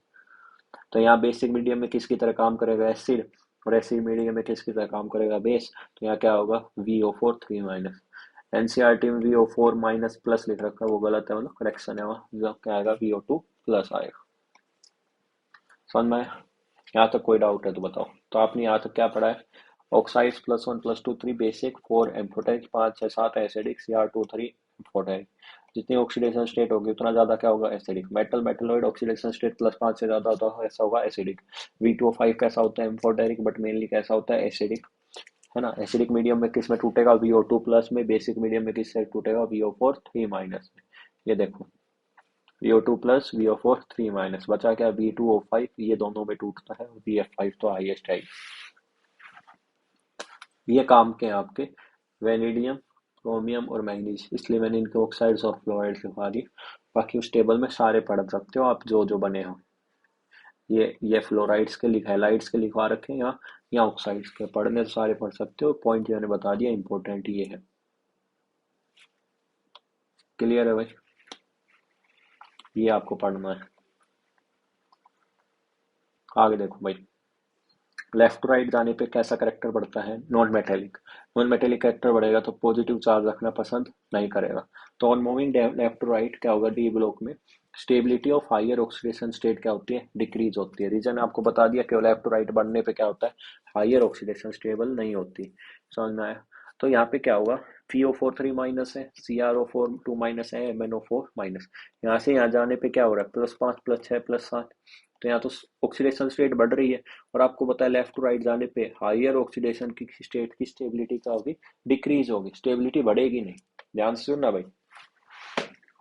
तो यहाँ बेसिक मीडियम में किसकी तरह काम करेगा? एसिड. और एसिड मीडियम में किसकी तरह काम करेगा? बेस. तो यहाँ क्या होगा? VO4 3-. एनसीईआरटी में VO4- प्लस लिख रखा है, वो गलत है, मतलब करेक्शन है वहाँ. क्या आएगा? VO2 प्लस आएगा. समझ में आया? यहाँ तक कोई डाउट है तो बताओ. तो आपने यहाँ तक क्या पढ़ा है? Oxides +1 +2 3 basic, 4 amphoteric, 5 6 7 acidic, Cr2 3 amphoteric. जितनी ऑक्सीडेशन स्टेट होगी उतना ज्यादा क्या होगा? Acidic. Metal metalloid oxidation state +5 से ज्यादा होता है, ऐसा होगा एसिडिक. V2O5 कैसा होता है? एम्फोटेरिक, बट मेनली कैसा होता है? एसिडिक, है ना. एसिडिक मीडियम में किस में टूटेगा? VO2 प्लस में. बेसिक मीडियम में किस से टूटेगा? VO4 3- में. ये देखो VO2 प्लस VO4 3-. बचा क्या? V2O5, ये दोनों में टूटता है. VF5 तो हाईएस्ट है. ये काम के हैं आपके वेनेडियम, क्रोमियम और मैग्नीज, इसलिए मैंने इनके ऑक्साइड्स और फ्लोराइड्स लिखवा दी. बाकी उस टेबल में सारे पढ़ सकते हो आप जो जो बने हो. ये फ्लोराइड्स के हैलाइड्स के लिखवा रखे हैं या ऑक्साइड्स के. पढ़ने तो सारे पढ़ सकते हो. पॉइंट मैंने बता दिया, इंपॉर्टेंट ये है. क्लियर है भाई? ये आपको पढ़ना है. आगे देखो भाई. लेफ्ट टू राइट जाने पे कैसा करेक्टर बढ़ता है? Non metallic. Non metallic character बढ़ेगा तो पॉजिटिव चार्ज रखना पसंद नहीं करेगा. तो on moving left to right क्या होगा? डी ब्लॉक में stability of higher oxidation state क्या होती है? डिक्रीज होती है. रीजन आपको बता दिया कि लेफ्ट टू राइट बढ़ने पे क्या होता है? हायर ऑक्सीडेशन स्टेबल नहीं होती. समझ में आया? तो यहाँ पे क्या होगा? VO4 3- है, CrO4 2- है, MnO4-. यहाँ से यहाँ जाने पे क्या हो रहा है? +5 +6 +7. तो यहाँ तो ऑक्सीडेशन स्टेट बढ़ रही है. और आपको पता है लेफ्ट टू राइट जाने पे हायर ऑक्सीडेशन की स्टेट की स्टेबिलिटी क्या होगी? डिक्रीज होगी. स्टेबिलिटी बढ़ेगी नहीं. ध्यान से सुनना भाई.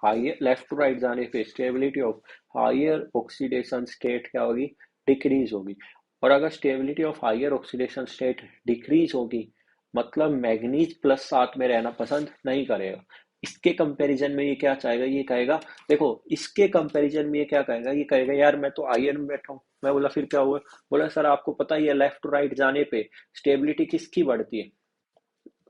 हायर लेफ्ट टू राइट जाने पे stability of higher oxidation state क्या होगी? डिक्रीज होगी. और अगर stability of higher oxidation state decrease होगी मतलब मैग्नीज +7 में रहना पसंद नहीं करेगा. इसके कंपैरिजन में ये क्या चाहेगा? ये कहेगा, देखो इसके कंपैरिजन में ये क्या कहेगा? ये कहेगा यार मैं तो आयरन में बैठा हूँ. मैं बोला फिर क्या हुआ? बोला सर आपको पता ही है लेफ्ट टू राइट जाने पे स्टेबिलिटी किसकी बढ़ती है?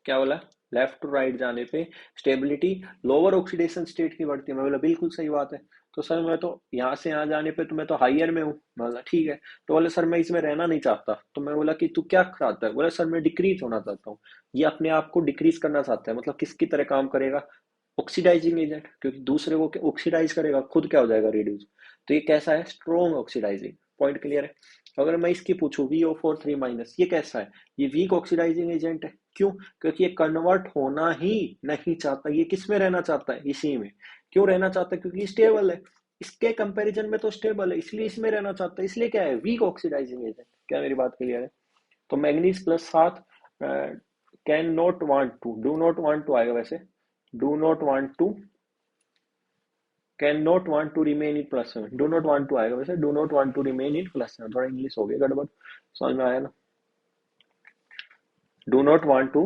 क्या बोला? लेफ्ट टू राइट जाने पे स्टेबिलिटी लोअर ऑक्सीडेशन स्टेट की बढ़ती है. मैं बोला बिल्कुल सही बात है. तो सर मैं तो यहाँ से यहाँ जाने पे तो मैं तो हायर में हूँ। मैं बोला ठीक है। तो बोले सर मैं इसमें रहना नहीं चाहता। तो मैं बोला कि तू क्या चाहता है? बोला सर मैं डिक्रीज होना चाहता हूँ। ये अपने आप को डिक्रीज करना चाहता है, मतलब किसकी तरह काम करेगा? ऑक्सीडाइजिंग एजेंट, क्योंकि दूसरे को ऑक्सीडाइज करेगा, खुद क्या हो जाएगा? रिड्यूस। तो ये कैसा है? Strong oxidising. पॉइंट क्लियर है? अगर मैं इसकी पूछूं VO4 3 ये कैसा है? ये वीक ऑक्सीडाइजिंग एजेंट है। क्यों? क्योंकि ये कन्वर्ट होना ही नहीं चाहता। ये किस में रहना चाहता है? इसी में। क्यों रहना चाहता है? क्योंकि स्टेबल है। इसके कंपैरिजन में तो स्टेबल है, इसलिए इसमें रहना चाहता है। इसलिए क्या है? Weak oxidising agent. क्या मेरी बात क्लियर है? तो manganese plus 7 can not want to, do not want to आएगा वैसे। Do not want to, can not want to remain in +7। Do not want to आएगा वैसे, do not want to remain in +7। थोड़ा इंग्लिश हो गया गड़बड़, समझ में आया ना? डू नॉट वांट टू,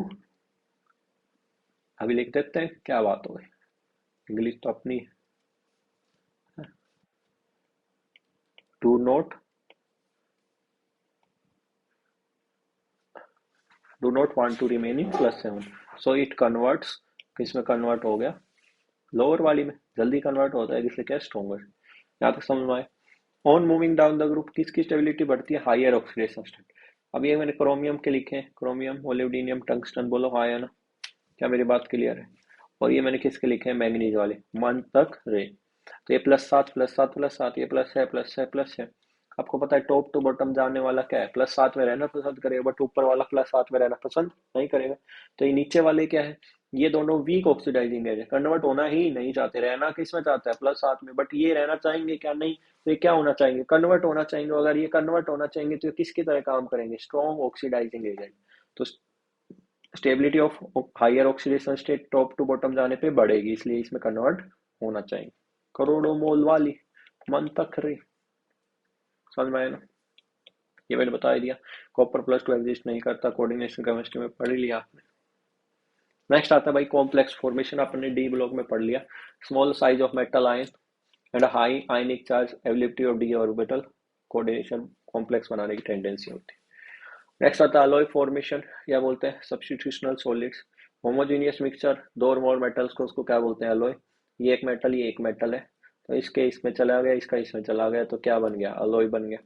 अभी लिख देते हैं, क्या बात हो गई, इंग्लिश तो अपनी। Do not, do not want to remain in +7, so it converts, किसमें कन्वर्ट हो गया? लोअर वाली में। जल्दी कन्वर्ट होता है इसलिए क्या? स्ट्रॉन्गर। यहाँ तक समझ में आए? On moving down the group किसकी स्टेबिलिटी बढ़ती है? Higher oxidation state. अब ये मैंने क्रोमियम के लिखे हैं, क्रोमियम, मोलिब्डेनियम, टंगस्टन, बोलो हाँ या ना? क्या मेरी बात क्लियर है? और ये मैंने किसके लिखे हैं? मैग्नीज वाले, मन तक रे। तो ये +7 +7 +7, ये प्लस है प्लस है प्लस है। आपको पता है टॉप टू बॉटम जाने वाला क्या है? +7 में रहना पसंद करेगा, बट ऊपर वाला +7 में रहना पसंद नहीं करेगा। तो ये नीचे वाले क्या है? ये दोनों वीक ऑक्सीडाइजिंग है, कन्वर्ट होना ही नहीं चाहते। रहना किस में चाहता है? +7 में। बट ये रहना चाहेंगे क्या? नहीं। तो ये क्या होना चाहेंगे? कन्वर्ट होना चाहेंगे। अगर ये कन्वर्ट होना चाहेंगे तो ये किसकी तरह काम करेंगे? Strong oxidising agent. तो stability of higher oxidation state top to bottom जाने पे बढ़ेगी, इसलिए इसमें कन्वर्ट होना चाहिए। करोड़ों मोल वाली मन तक रे, समझ में आया ना? ये मैंने बता ही दिया। कॉपर +2 एग्जिस्ट नहीं करता, कोऑर्डिनेशन केमिस्ट्री में पढ़ लिया आपने। नेक्स्ट आता है भाई कॉम्प्लेक्स फॉर्मेशन, आपने डी ब्लॉक में पढ़ लिया। Small size of metal ion and high ionic charge, ability of D orbital, coordination complex बनाने की टेंडेंसी होती है। नेक्स्ट आता है अलॉय फॉर्मेशन, या बोलते हैं सब्स्टिट्यूशनल सॉलिड्स। होमोजेनियस मिक्सचर, दो और मोर मेटल्स को, उसको क्या बोलते हैं? अलॉय। ये एक मेटल, ये एक मेटल है, तो इसके इसमें चला गया, इसका इसमें चला गया, तो क्या बन गया? अलॉय बन गया।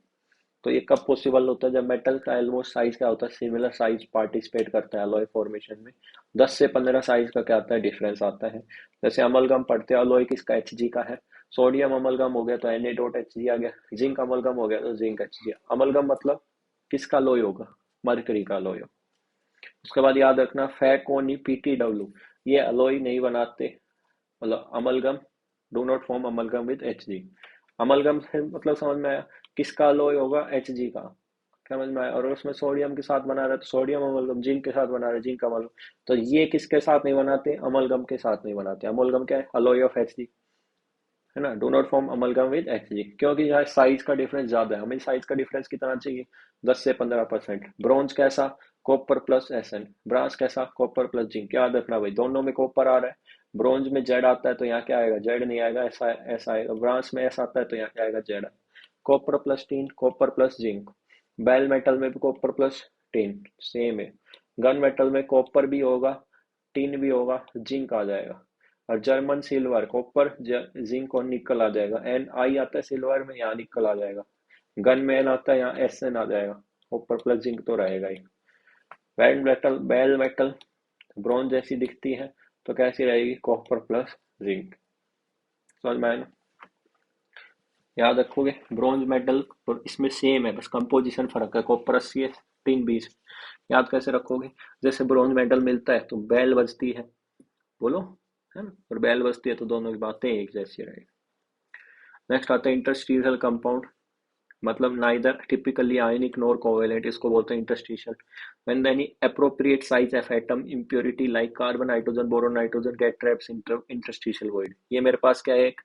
तो ये कब पॉसिबल होता है? जब मेटल का ऑलमोस्ट साइज क्या होता है? सिमिलर साइज पार्टिसिपेट करता है अलॉय फॉर्मेशन में। 10 से 15 साइज का क्या आता है? डिफरेंस आता है। जैसे अमलगम पढ़ते हैं, अलॉय किसका? Hg का है। सोडियम अमलगम हो गया तो Na.Hg आ गया। जिंक अमलगम हो गया तो जिंक Hg। अमलगम मतलब किसका अलॉय होगा? मरकरी का अलॉय हो। उसके बाद याद रखना फैकोनी PtW, ये अलॉय नहीं बनाते, मतलब amalgam do not form amalgam with Hg। Amalgam से मतलब समझ में आया? किसका अलॉय होगा? Hg का। समझ में आया? और उसमें सोडियम के साथ बना रहा है तो सोडियम अमलगम, जिंक के साथ बना रहा है जिंक अमलगम। तो ये किसके साथ नहीं बनाते? अमलगम के साथ नहीं बनाते। अमलगम क्या है? अलॉय ऑफ Hg, है ना? Do not form amalgam with Hg, क्योंकि यहाँ साइज का डिफरेंस ज्यादा है। हमें साइज का डिफरेंस कितना चाहिए? 10 से 15%। ब्रॉन्ज कैसा? Copper plus Sn। ब्रास कैसा? Copper plus zinc. याद रखना भाई, दोनों में कॉपर आ रहा है। ब्रॉन्ज में जेड आता है तो यहाँ क्या आएगा? जेड नहीं आएगा, ऐसा ऐसा आएगा। ब्रास में ऐसा आता है तो यहाँ क्या आएगा? Z. Copper plus tin, copper plus zinc. Bell metal में भी कॉपर प्लस टीन सेम है। गन मेटल में कॉपर भी होगा, टीन भी होगा, जिंक आ जाएगा। और जर्मन सिल्वर, कॉपर, जिंक और निकल आ जाएगा। Ni आता है सिल्वर में, यहाँ निकल आ जाएगा। गन में N आता है, यहाँ Sn आ जाएगा। कॉपर प्लस जिंक तो रहेगा ही। बेल मेटल ब्रॉन्ज जैसी दिखती है तो कैसी रहेगी? Copper plus zinc. समझ में आया ना? याद रखोगे ब्रॉन्ज मेटल और इसमें सेम है, बस कंपोजिशन फर्क है। कॉपर 80 है, टिन 20। याद कैसे रखोगे? जैसे ब्रॉन्ज मेटल मिलता है तो बेल बजती है, बोलो, है ना? और बेल बजती है तो दोनों की बातें एक जैसी रहेगी। नेक्स्ट आता है इंटरस्टीशियल कंपाउंड, मतलब neither typically ionic nor covalent, इसको बोलते हैं interstitial. When the any appropriate size of atom impurity like carbon, nitrogen, boron, nitrogen get traps interstitial void. ये मेरे पास क्या है? एक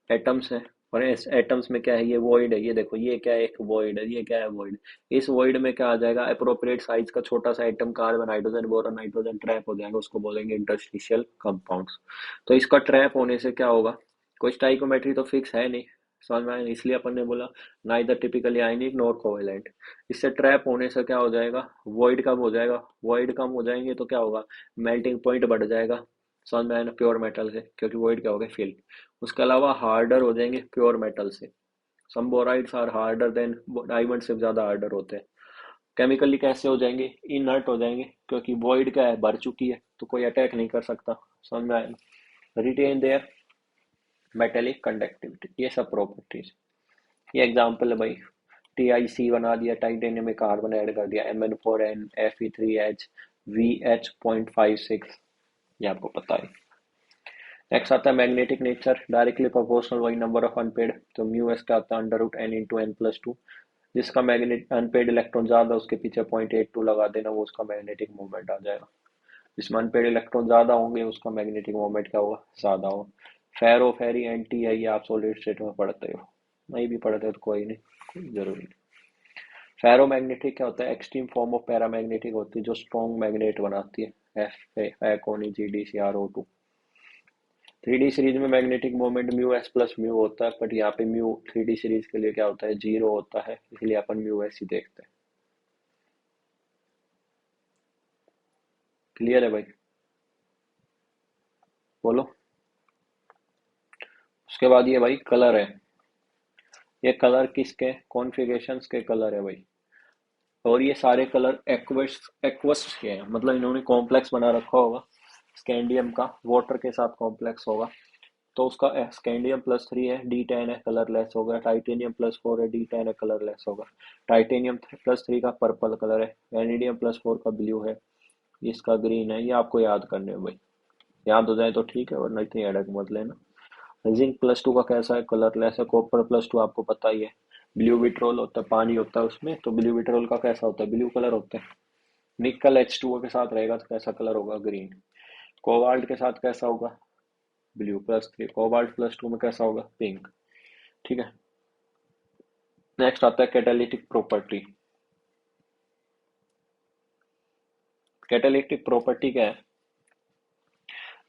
एटम्स है, और इस एटम्स में क्या है? ये वॉइड है। ये देखो, ये क्या है? एक वॉइड है। ये क्या है? वॉइड। इस वॉइड में क्या आ जाएगा? अप्रोप्रिएट साइज का छोटा सा atom, carbon, hydrogen, boron, nitrogen trap हो जाएगा, उसको बोलेंगे इंटरस्टिशियल कंपाउंड्स। तो इसका ट्रैप होने से क्या होगा? कोई स्टाइकोमेट्री तो फिक्स है नहीं, समझ में आया? इसलिए अपन ने बोला neither typically ionic nor covalent. इससे ट्रैप होने से क्या हो जाएगा? वॉइड कम हो जाएगा। वॉइड कम हो जाएंगे तो क्या होगा? मेल्टिंग पॉइंट बढ़ जाएगा। समझ में आया ना, प्योर मेटल से, क्योंकि वोइड क्या हो गया, फील्ड। उसके अलावा हार्डर हो जाएंगे प्योर मेटल से। Some borides are harder than diamond से ज्यादा हार्डर होते हैं। केमिकली कैसे हो जाएंगे, इनर्ट हो जाएंगे, क्योंकि वॉइड क्या है, भर चुकी है, तो कोई अटैक नहीं कर सकता। समझ में आया। रिटेन देयर मेटेलिक कंडक्टिविटी, ये सब प्रॉपर्टीज। ये एग्जांपल है भाई। TiC बना दिया, टाइटेनियम में कार्बन ऐड कर दिया, Mn4n Fe3H VH.56, ये आपको पता है। नेक्स्ट आता है मैग्नेटिक नेचर, डायरेक्टली प्रोपोर्शनल वही नंबर ऑफ अनपेड, तो म्यू एस का आता है under root n into n+2। जिसका मैग्नेट अनपेड इलेक्ट्रॉन ज्यादा, उसके पीछे 0.82 लगा देना, वो उसका मैग्नेटिक मूवमेंट आ जाएगा। जिसमें अनपेड इलेक्ट्रॉन ज्यादा होंगे उसका मैग्नेटिक मूवमेंट क्या होगा, ज्यादा होगा। फेरो फेरी एंटी है, ये आप सॉलिड स्टेट में पढ़ते हो, नहीं भी पढ़ते हो तो कोई नहीं, कोई जरूरी नहीं। फेरोमैग्नेटिक क्या होता है, एक्सट्रीम फॉर्म ऑफ पैरामैग्नेटिक होती है जो स्ट्रॉन्ग मैग्नेट बनाती है। Fe GdCrO2। 3D सीरीज में magnetic moment mu S plus mu होता है, बट यहाँ पे म्यू 3D सीरीज के लिए क्या होता है, जीरो होता है, इसलिए अपन म्यू एस ही देखते हैं। क्लियर है भाई, बोलो। उसके बाद ये भाई कलर है, ये कलर किसके कॉन्फ़िगरेशंस के कलर है भाई। और ये सारे कलर एक्वस एक्वस के हैं, मतलब इन्होंने कॉम्प्लेक्स बना रखा होगा स्कैंडियम का, वाटर के साथ कॉम्प्लेक्स होगा, तो उसका स्कैंडियम+3 है, D10 है, कलरलेस होगा। टाइटेनियम+4 है, D10 है, कलरलेस होगा। टाइटेनियम+3 का पर्पल कलर है, वेनिडियम+4 का ब्लू है, इसका ग्रीन है। ये आपको याद करने हैं भाई, याद हो जाए तो ठीक है, वरना इतनी अड़क मत लेना। जिंक+2 का कैसा है, कलरलेस है। कॉपर+2 आपको पता ही है। ब्लू विट्रोल होता है, पानी होता है उसमें, तो ब्लू विट्रोल का कैसा होता है, ब्लू कलर होता है। निकल H2O के साथ रहेगा तो कैसा कलर होगा, ग्रीन। कोबाल्ट के साथ कैसा होगा, Blue+3। कोबाल्ट+2 में कैसा होगा, पिंक। ठीक है। नेक्स्ट आता है कैटालिटिक प्रॉपर्टी। कैटालिटिक प्रॉपर्टी क्या है,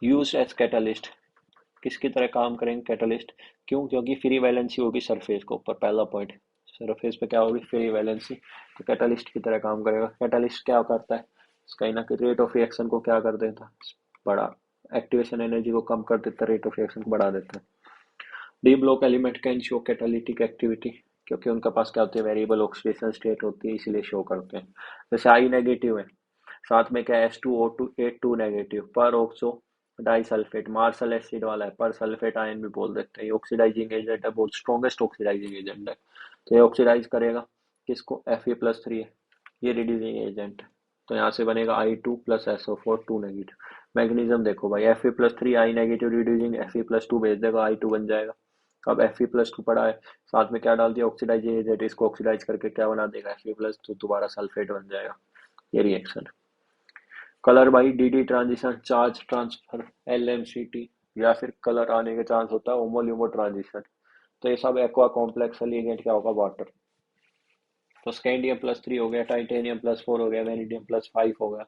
यूज एज कैटलिस्ट, किसकी तरह काम करेंगे कैटलिस्ट। क्यों, क्योंकि फ्री वैलेंसी होगी सरफेस के ऊपर, पहला पॉइंट। सरफेस पे क्या होगी, फ्री वैलेंसी, तो कैटलिस्ट की तरह काम करेगा। कैटलिस्ट क्या करता है, कहीं ना कहीं रेट ऑफ रिएक्शन को क्या कर देता, बड़ा, एक्टिवेशन एनर्जी को कम कर देता है, रेट ऑफ रिएक्शन को बढ़ा देता है। D block element can show catalytic activity, क्योंकि उनके पास क्या होती है, वेरिएबल ऑक्सीडेशन स्टेट होती है, इसलिए शो करते हैं। जैसे आई नेगेटिव है, साथ में क्या, H2O2 नेगेटिव, पर ऑक्सो डाइसल्फेट, मार्शल एसिड वाला है, पर सल्फेट आयन भी बोल देते हैं। ये ऑक्सीडाइजिंग एजेंट है, बहुत स्ट्रॉन्गेस्ट ऑक्सीडाइजिंग एजेंट है, तो ये ऑक्सीडाइज करेगा किसको, Fe+3 है, ये रिड्यूसिंग एजेंट है। तो यहाँ से बनेगा I2+SO4 2 नेगेटिव। मैग्नीशियम देखो भाई, Fe+3 आई नेगेटिव रिड्यूसिंग, Fe+2 भेज देगा, I2 बन जाएगा। अब Fe+2 पड़ा है, साथ में क्या डाल दिया, ऑक्सीडाइजिंग एजेंट, इसको ऑक्सीडाइज करके क्या बना देगा, Fe+2, दोबारा सल्फेट बन जाएगा। ये reaction. Colour by D transition, charge transfer LMCT, या फिर कलर आने के चांस होता है होमो ल्यूमो ट्रांजिशन। तो ये सब एक्वा कॉम्प्लेक्स एलिगेंट क्या होगा, वाटर। तो स्कैंडियम+3 हो गया, टाइटेनियम+4 हो गया, वेनिडियम+5 हो गया,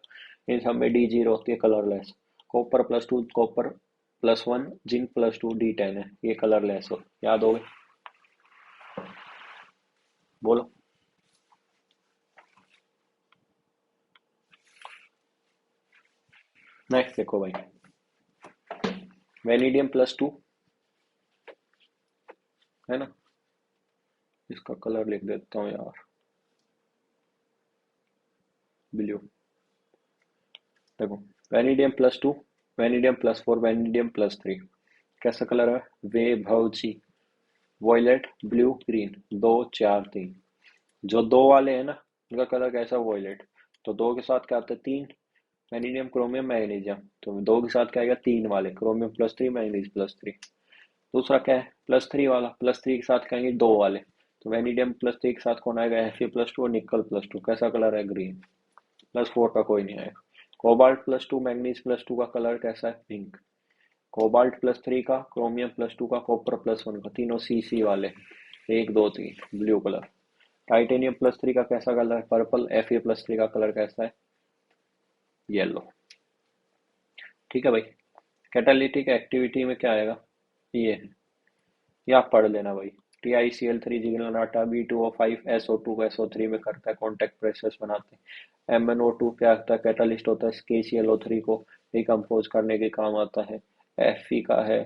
इन सब में D0 होती है, कलरलेस। कॉपर+2, कॉपर+1, जिंक+2, D10 है, ये कलरलेस हो, याद हो गए, बोलो। नेक्स्ट देखो भाई, वेनिडियम+2 है ना, इसका कलर लिख देता हूँ यार, ब्लू। देखो, वेनिडियम+2, वेनिडियम+4, वेनिडियम+3, कैसा कलर है, वैभव जी, वॉयलेट, ब्लू, ग्रीन, 2 4 3। जो दो वाले हैं ना, उनका कलर कैसा, वॉयलेट। तो दो के साथ क्या आता है, 3, वेनिडियम, क्रोमियम, मैग्नीशियम, तो दो के साथ क्या आएगा, 3 वाले, क्रोमियम+3, मैग्नीज+3। दूसरा क्या है, +3 वाला, +3 के साथ क्या आएंगे, 2 वाले, तो वेनिडियम+3 के साथ कौन आएगा, Fe+2 और निकल+2, कैसा कलर है, ग्रीन। +4 का कोई नहीं आएगा। कोबाल्ट+2, मैग्नीज+2 का कलर कैसा है, पिंक। कोबाल्ट+3 का, क्रोमियम+2 का, कॉपर+1 का, तीनों CC वाले, 1 2 3, ब्लू कलर। टाइटेनियम+3 का कैसा कलर है, पर्पल। Fe+3 का कलर कैसा है, येलो। ठीक है भाई। कैटालिटिक एक्टिविटी में क्या आएगा, ये है, ये आप पढ़ लेना भाई। TiCl3 जिगरनाटा, B2O5 SO2 SO3 में करता है, कॉन्टेक्ट प्रेशर्स बनाते हैं। MnO2 क्या होता है, कैटालिस्ट होता है, KClO3 को डिकम्पोज करने के काम आता है। Fe का है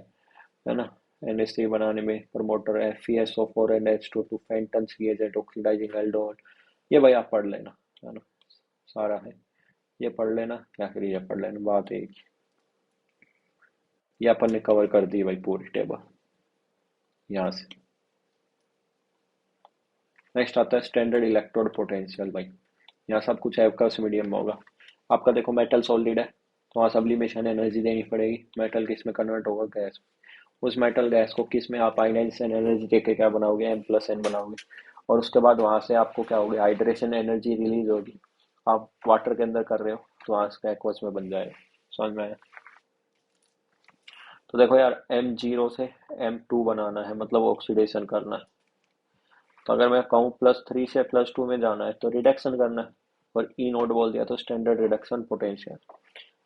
ना, NH3 बनाने में promoter, FeSO4 NH2 Fenton's reagent, oxidising alcohol. ये भाई आप पढ़ लेना, है ना, सारा है, ये पढ़ लेना या फिर ये पढ़ लेना, बात एक ही। ये अपन ने कवर कर दी भाई पूरी टेबल यहाँ से। नेक्स्ट आता है स्टैंडर्ड इलेक्ट्रोड पोटेंशियल भाई। यहाँ सब कुछ एक्वस मीडियम में होगा। आपका देखो मेटल सॉलिड है तो वहाँ सब्लिमेशन एनर्जी देनी पड़ेगी, मेटल किस में कन्वर्ट होगा, गैस। उस मेटल गैस को किस में आप आयनाइजेशन एनर्जी देके क्या बनाओगे, M+N बनाओगे। और उसके बाद वहां से आपको क्या होगा, हाइड्रेशन एनर्जी रिलीज होगी। आप वाटर के अंदर कर रहे हो तो वहां से एक्वस में बन जाएगा। समझ में आया? तो देखो यार, M0 से M2 बनाना है, मतलब ऑक्सीडेशन करना है। तो अगर मैं कहूँ +3 से +2 में जाना है तो रिडक्शन करना है। और ई नोट बोल दिया तो स्टैंडर्ड रिडक्शन पोटेंशियल।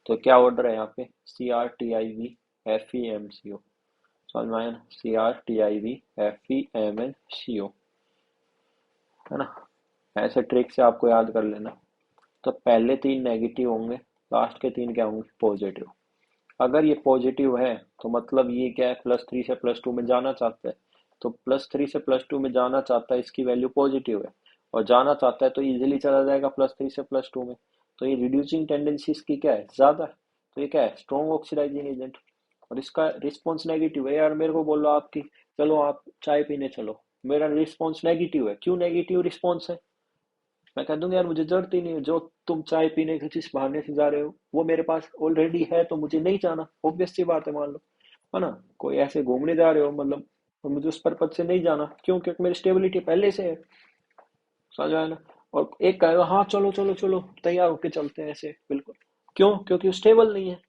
तो क्या ऑर्डर है यहाँ पे, CrTiV समझ में आया ना, CrTiV है ना। ऐसे ट्रिक से आपको याद कर लेना। तो पहले 3 नेगेटिव होंगे, लास्ट के 3 क्या होंगे, पॉजिटिव। अगर ये पॉजिटिव है तो मतलब ये क्या है, +3 से +2 में जाना चाहता है। तो +3 से +2 में जाना चाहता है, इसकी वैल्यू पॉजिटिव है। और जाना चाहता है तो इजीली चला जाएगा +3 से +2 में। तो ये रिड्यूसिंग टेंडेंसी इसकी क्या है, ज्यादा है। तो ये क्या है, स्ट्रॉन्ग ऑक्सीडाइजिंग एजेंट। और इसका रिस्पॉन्स नेगेटिव है। यार मेरे को बोलो आपकी, चलो आप चाय पीने चलो, मेरा रिस्पॉन्स नेगेटिव है। क्यों नेगेटिव रिस्पॉन्स है? मैं कह दूंगा यार मुझे जरूरत ही नहीं है, जो तुम चाय पीने के जिस बहाने से जा रहे हो वो मेरे पास ऑलरेडी है, तो मुझे नहीं जाना। ऑब्वियस सी बात है, मान लो, है ना। कोई ऐसे घूमने जा रहे हो मतलब, तो मुझे उस पर्पज से नहीं जाना। क्यों? क्योंकि मेरी स्टेबिलिटी पहले से है। समझ आया ना। और एक कहेगा हाँ चलो चलो चलो, तैयार होके चलते हैं ऐसे, बिल्कुल। क्यों? क्योंकि वो स्टेबल नहीं है।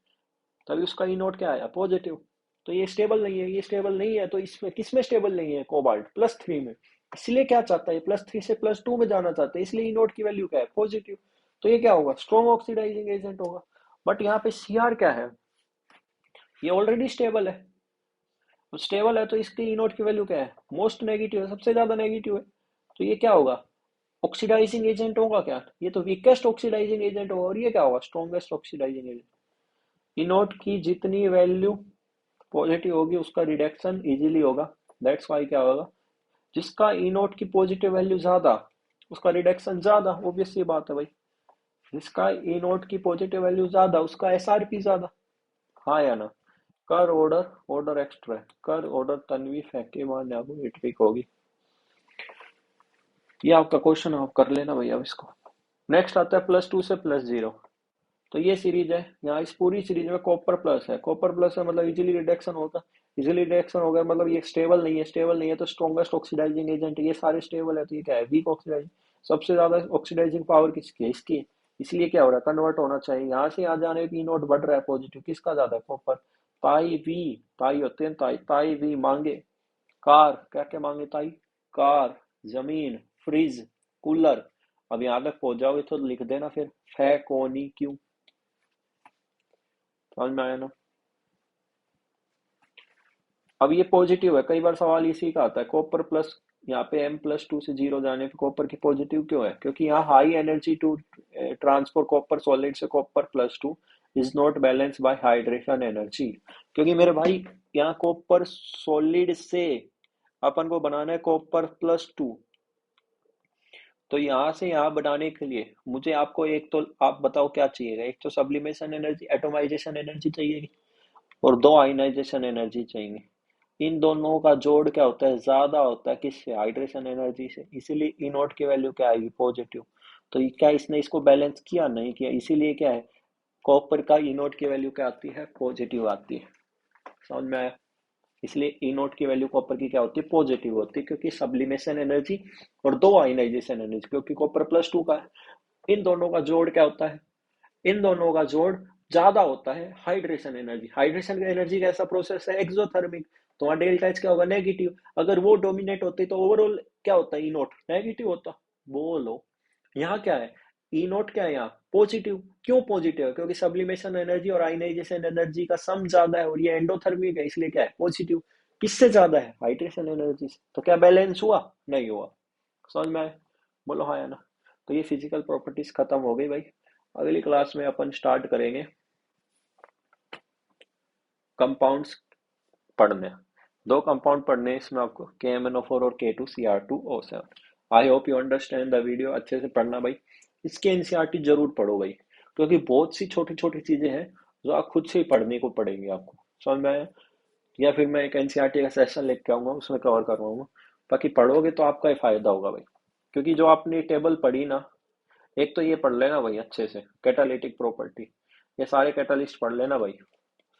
तभी उसका ई नोट क्या आया, पॉजिटिव। तो ये स्टेबल नहीं है, ये स्टेबल नहीं है, तो इसमें किसमें स्टेबल नहीं है, कोबाल्ट +3 में। इसलिए क्या चाहता है, +3 से +2 में जाना चाहता है, इसलिए ई नोट की वैल्यू क्या है, पॉजिटिव। तो ये क्या होगा, स्ट्रॉन्ग ऑक्सीडाइजिंग एजेंट होगा। बट यहाँ पे Cr क्या है, ये ऑलरेडी स्टेबल है। तो स्टेबल है तो इसकी ई नोट की वैल्यू क्या है, मोस्ट नेगेटिव है, सबसे ज्यादा नेगेटिव है। तो ये क्या होगा, ऑक्सीडाइजिंग एजेंट होगा क्या, ये तो वीकेस्ट ऑक्सीडाइजिंग एजेंट होगा। और ये क्या होगा, स्ट्रॉन्गेस्ट ऑक्सीडाइजिंग एजेंट। ई नोट की जितनी वैल्यू पॉजिटिव होगी उसका रिडक्शन इजीली होगा। दैट्स वाई क्या होगा, जिसका ई नोट की पॉजिटिव वैल्यू ज्यादा उसका रिडक्शन ज्यादा, ऑब्वियस सी बात है भाई। जिसका ई नोट की पॉजिटिव वैल्यू ज्यादा उसका SRP ज्यादा। हाँ या ना। कर ऑर्डर, ऑर्डर एक्स्ट्रा है, कर ऑर्डर तन्वी फेंके मान आपको ये ट्रिक होगी। ये आपका क्वेश्चन, आप कर लेना भैया अब इसको। नेक्स्ट आता है +2 से +0। तो ये सीरीज है, यहाँ इस पूरी सीरीज में कॉपर प्लस है, कॉपर प्लस है मतलब इजीली रिडक्शन होगा। इजीली रिडक्शन हो गया मतलब ये स्टेबल नहीं है, स्टेबल नहीं है तो स्ट्रॉन्गेस्ट ऑक्सीडाइजिंग एजेंट। ये सारे स्टेबल है तो ये क्या है, वीक ऑक्सीडाइजिंग। सबसे ज्यादा ऑक्सीडाइजिंग पावर किसकी है, इसकी। इसलिए क्या हो रहा है, कन्वर्ट होना चाहिए। यहाँ से यहाँ जाने की नोट बढ़ रहा है, पॉजिटिव किसका ज्यादा है, कॉपर। ताई वी, ताई होते हैं ताई, ताई वी मांगे। कार, क्या क्या मांगे ताई, कार, जमीन, फ्रिज, कूलर। अब यहाँ तक पहुंच जाओगे तो लिख देना फिर, फैकोनी क्यों। समझ में आया ना। अब ये पॉजिटिव है, कई बार सवाल इसी का आता है, कॉपर प्लस। यहाँ पे M+2 से 0 जाने पे कॉपर की पॉजिटिव क्यों है, क्योंकि यहाँ high energy to transfer copper solid से कॉपर+2 is not balance by hydration energy. क्योंकि मेरे भाई यहाँ कॉपर सॉलिड से अपन को बनाना है कॉपर+2। तो यहाँ से यहाँ बनाने के लिए मुझे आपको एक तो आप बताओ क्या चाहिएगा, एक तो सब्लिमेशन एनर्जी, एटोमाइजेशन एनर्जी चाहिएगी, और 2 आयनाइजेशन एनर्जी चाहिए। इन दोनों का जोड़ क्या होता है, ज्यादा होता है किससे, हाइड्रेशन एनर्जी से। इसीलिए ई नोट की वैल्यू क्या आएगी, पॉजिटिव। तो ये क्या इसने इसको बैलेंस किया, नहीं किया, इसीलिए क्या है, कॉपर का ई नोट की वैल्यू क्या आती है, पॉजिटिव आती है। समझ में आया। इसलिए ई नोट की वैल्यू कॉपर की क्या होती है, पॉजिटिव होती है, क्योंकि सब्लिमेशन एनर्जी और 2 आयनाइजेशन एनर्जी, क्योंकि कॉपर+2 का है। इन दोनों का जोड़ क्या होता है, इन दोनों का जोड़ ज्यादा होता है हाइड्रेशन एनर्जी। हाइड्रेशन एनर्जी का ऐसा प्रोसेस है एक्सोथर्मिक। तो वहां डेल्टा एच क्या होगा, नेगेटिव। अगर वो डोमिनेट होती तो ओवरऑल क्या होता है, ई नोट नेगेटिव होता। बोलो, यहाँ क्या है, ई नोट क्या है यहाँ, पॉजिटिव। क्यों पॉजिटिव है, क्योंकि सब्लिमेशन एनर्जी और आयनाइजेशन एनर्जी का सम ज्यादा है, और ये एंडोथर्मिक है, इसलिए क्या है, पॉजिटिव। किससे ज्यादा है, हाइड्रेशन एनर्जी से। तो क्या बैलेंस हुआ, नहीं हुआ। समझ में आए, बोलो हाँ या ना। तो ये फिजिकल प्रॉपर्टीज खत्म हो गई भाई। अगली क्लास में अपन स्टार्ट करेंगे कंपाउंड्स पढ़ने, दो कंपाउंड पढ़ने हैं इसमें आपको, KMnO4 और K2Cr2O7। I hope you understand the video. अच्छे से पढ़ना भाई, इसके एनसीईआरटी जरूर पढ़ो भाई, क्योंकि बहुत सी छोटी छोटी चीजें हैं जो आप खुद से ही पढ़ने को पड़ेंगी आपको, समझ में आया? या फिर मैं एक एनसीईआरटी का सेशन लेके आऊंगा, उसमें कवर करवाऊंगा। बाकी पढ़ोगे तो आपका ही फायदा होगा भाई, क्योंकि जो आपने टेबल पढ़ी ना, एक तो ये पढ़ लेना भाई अच्छे से, कैटालिटिक प्रॉपर्टी, ये सारे कैटालिस्ट पढ़ लेना भाई,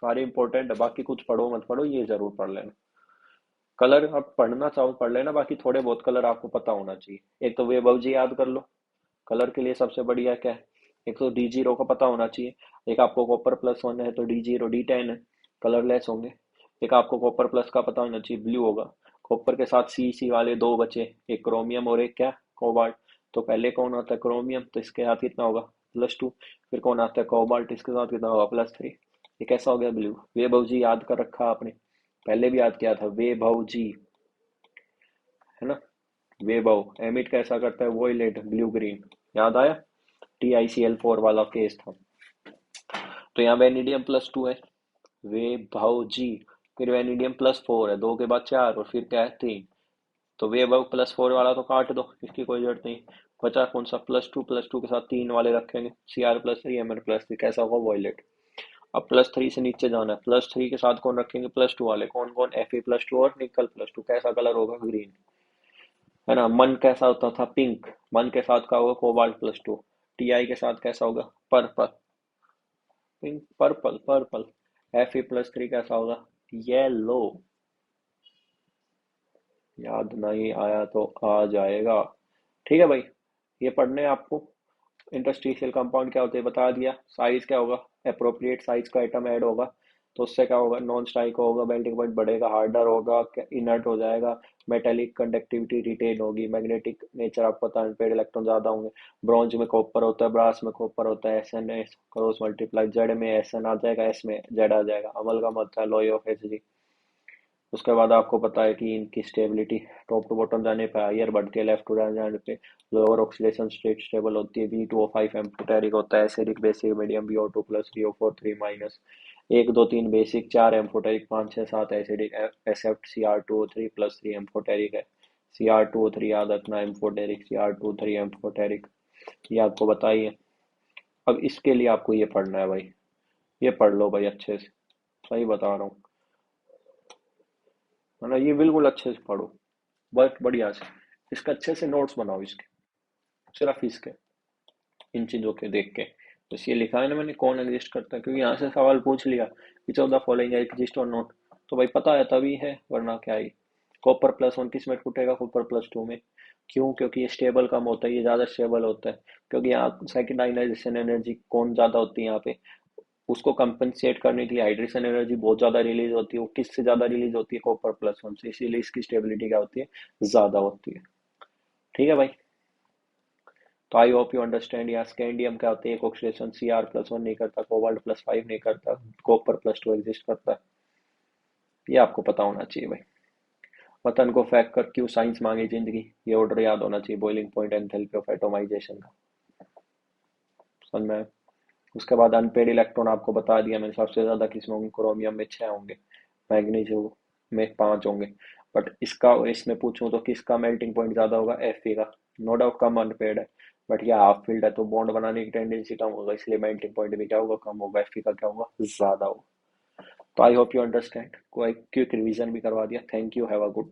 सारे इंपॉर्टेंट है। बाकी कुछ पढ़ो मत पढ़ो, ये जरूर पढ़ लेना। कलर आप पढ़ना चाहो पढ़ लेना, बाकी थोड़े बहुत कलर आपको पता होना चाहिए। एक तो वेबव जी याद कर लो, कलर के लिए सबसे बढ़िया क्या है। एक तो डी जीरो का पता होना चाहिए, एक आपको कॉपर प्लस वन है तो डी जीरो डी टेन है, कलरलेस होंगे। एक आपको कॉपर प्लस का पता होना चाहिए, ब्लू होगा। कॉपर के साथ सी सी वाले दो बचे, एक क्रोमियम और एक क्या, कोबाल्ट। तो पहले कौन आता है, क्रोमियम, तो इसके साथ कितना होगा, +2। फिर कौन आता है, कोबाल्ट, इसके साथ कितना होगा, +3। ये कैसा हो गया, ब्लू। वेबव जी याद कर रखा आपने, पहले भी याद किया था, वेबव जी, है ना। वेबव एमिट कैसा करता है, वोयलेट, ब्लू ग्रीन, याद आया। TiCl4 वाला केस था। तो यहाँ वेनिडियम +2 है, वे भाव जी। फिर वेनिडियम +4 है, दो के बाद चार, और फिर क्या है, 3। तो वे भाव +4 वाला तो काट दो, इसकी कोई जरूरत नहीं। बचा कौन सा, +2 के साथ 3 वाले रखेंगे, Cr+3 Mn+3, कैसा होगा, वॉयलेट। अब +3 से नीचे जाना है, +3 के साथ कौन रखेंगे, +2 वाले, कौन कौन, Fe+2 और निकल+2, कैसा कलर होगा, ग्रीन, है ना। मन कैसा होता था, पिंक, मन के साथ का होगा, कोबाल्ट+2। Ti के साथ कैसा होगा, purple, pink, purple purple. Fe+3 कैसा होगा, येलो। याद नहीं आया तो आ जाएगा, ठीक है भाई। ये पढ़ने हैं आपको। इंटरस्टिशियल कंपाउंड क्या होते हैं बता दिया। साइज क्या होगा, अप्रोप्रिएट साइज का आइटम ऐड होगा तो उससे क्या होगा, नॉन स्ट्राइक होगा, मेल्टिंग पॉइंट बढ़ेगा, हार्डर होगा, इनर्ट हो जाएगा, मेटेलिक कंडक्टिविटी रिटेन होगी, मैग्नेटिक नेचर आपको पता है, पेड इलेक्ट्रॉन ज्यादा होंगे। ब्रॉन्ज में कॉपर होता है, ब्रास में कॉपर होता है, SN क्रॉस मल्टीप्लाई, जेड में SN आ जाएगा, एस में जेड आ जाएगा, अमलगम होता है, लॉय ऑफ Hg। उसके बाद आपको पता है कि इनकी स्टेबिलिटी टॉप टू बॉटम जाने पे हायर बढ़ती है, लेफ्ट टू राइट जाने पे लोअर ऑक्सीडेशन स्टेट स्टेबल होती है। V2O5 एम्फोटेरिक होता है, acidic basic medium BO2+, BO4 3-। 1 2 3 basic, 4 amphoteric, 5 6 7 acidic, except Cr2O3+3 amphoteric है। Cr2O3 याद रखना, एम्फोटेरिक, Cr2O3 एम्फोटेरिक, ये आपको बताइए। अब इसके लिए आपको ये पढ़ना है भाई, ये पढ़ लो भाई अच्छे से, सही बता रहा हूँ, है ना। ये बिल्कुल अच्छे से पढ़ो, बहुत बढ़िया से। इसका अच्छे से नोट्स बनाओ इसके, सिर्फ इसके, इन चीजों के देख के। जैसे ये लिखा है ना मैंने, कौन एग्जिस्ट करता है, क्योंकि यहाँ से सवाल पूछ लिया कि 14 फॉलोइंग एग्जिस्ट और नॉट, तो भाई पता है तभी है, वरना क्या ही। कॉपर+1 किस में टूटेगा, कॉपर+2 में। क्यों, क्योंकि ये स्टेबल कम होता है, ये ज्यादा स्टेबल होता है। क्योंकि यहाँ सेकंड आयनाइजेशन एनर्जी कौन ज्यादा होती है यहाँ पे, उसको कंपनसेट करने के लिए हाइड्रेशन एनर्जी बहुत ज्यादा रिलीज होती है। वो किससे ज्यादा रिलीज होती है, कॉपर+1 से, इसीलिए इसकी स्टेबिलिटी क्या होती है, ज्यादा होती है। ठीक है भाई। तो आई होप यू अंडरस्टैंड। यहाँ स्कैंडियम क्या होती है, एक ऑक्सीडेशन Cr+1 नहीं करता, कोबाल्ट+5 नहीं करता, कॉपर+2 एग्जिस्ट करता है। ये आपको पता होना चाहिए भाई। वतन को फेंक कर क्यों साइंस मांगे जिंदगी, ये ऑर्डर याद होना चाहिए, boiling point, enthalpy of atomization का, समझ में आया? उसके बाद अनपेड इलेक्ट्रॉन आपको बता दिया मैंने, सबसे ज्यादा किसमें होंगे, क्रोमियम में 6 होंगे, मैग्नीशियम में 5 होंगे। बट इसका इसमें पूछूं तो किसका मेल्टिंग पॉइंट ज्यादा होगा, Fe का। नो डाउट कम अनपेड है, बट ये हाफ फील्ड है तो बॉन्ड बनाने की टेंडेंसी कम होगा, इसलिए मेल्टिंग पॉइंट भी क्या होगा, कम होगा, Fe का क्या होगा, ज्यादा होगा। तो आई होप यू अंडरस्टैंड, कोई क्विक रिवीजन भी करवा दिया। Thank you, have a good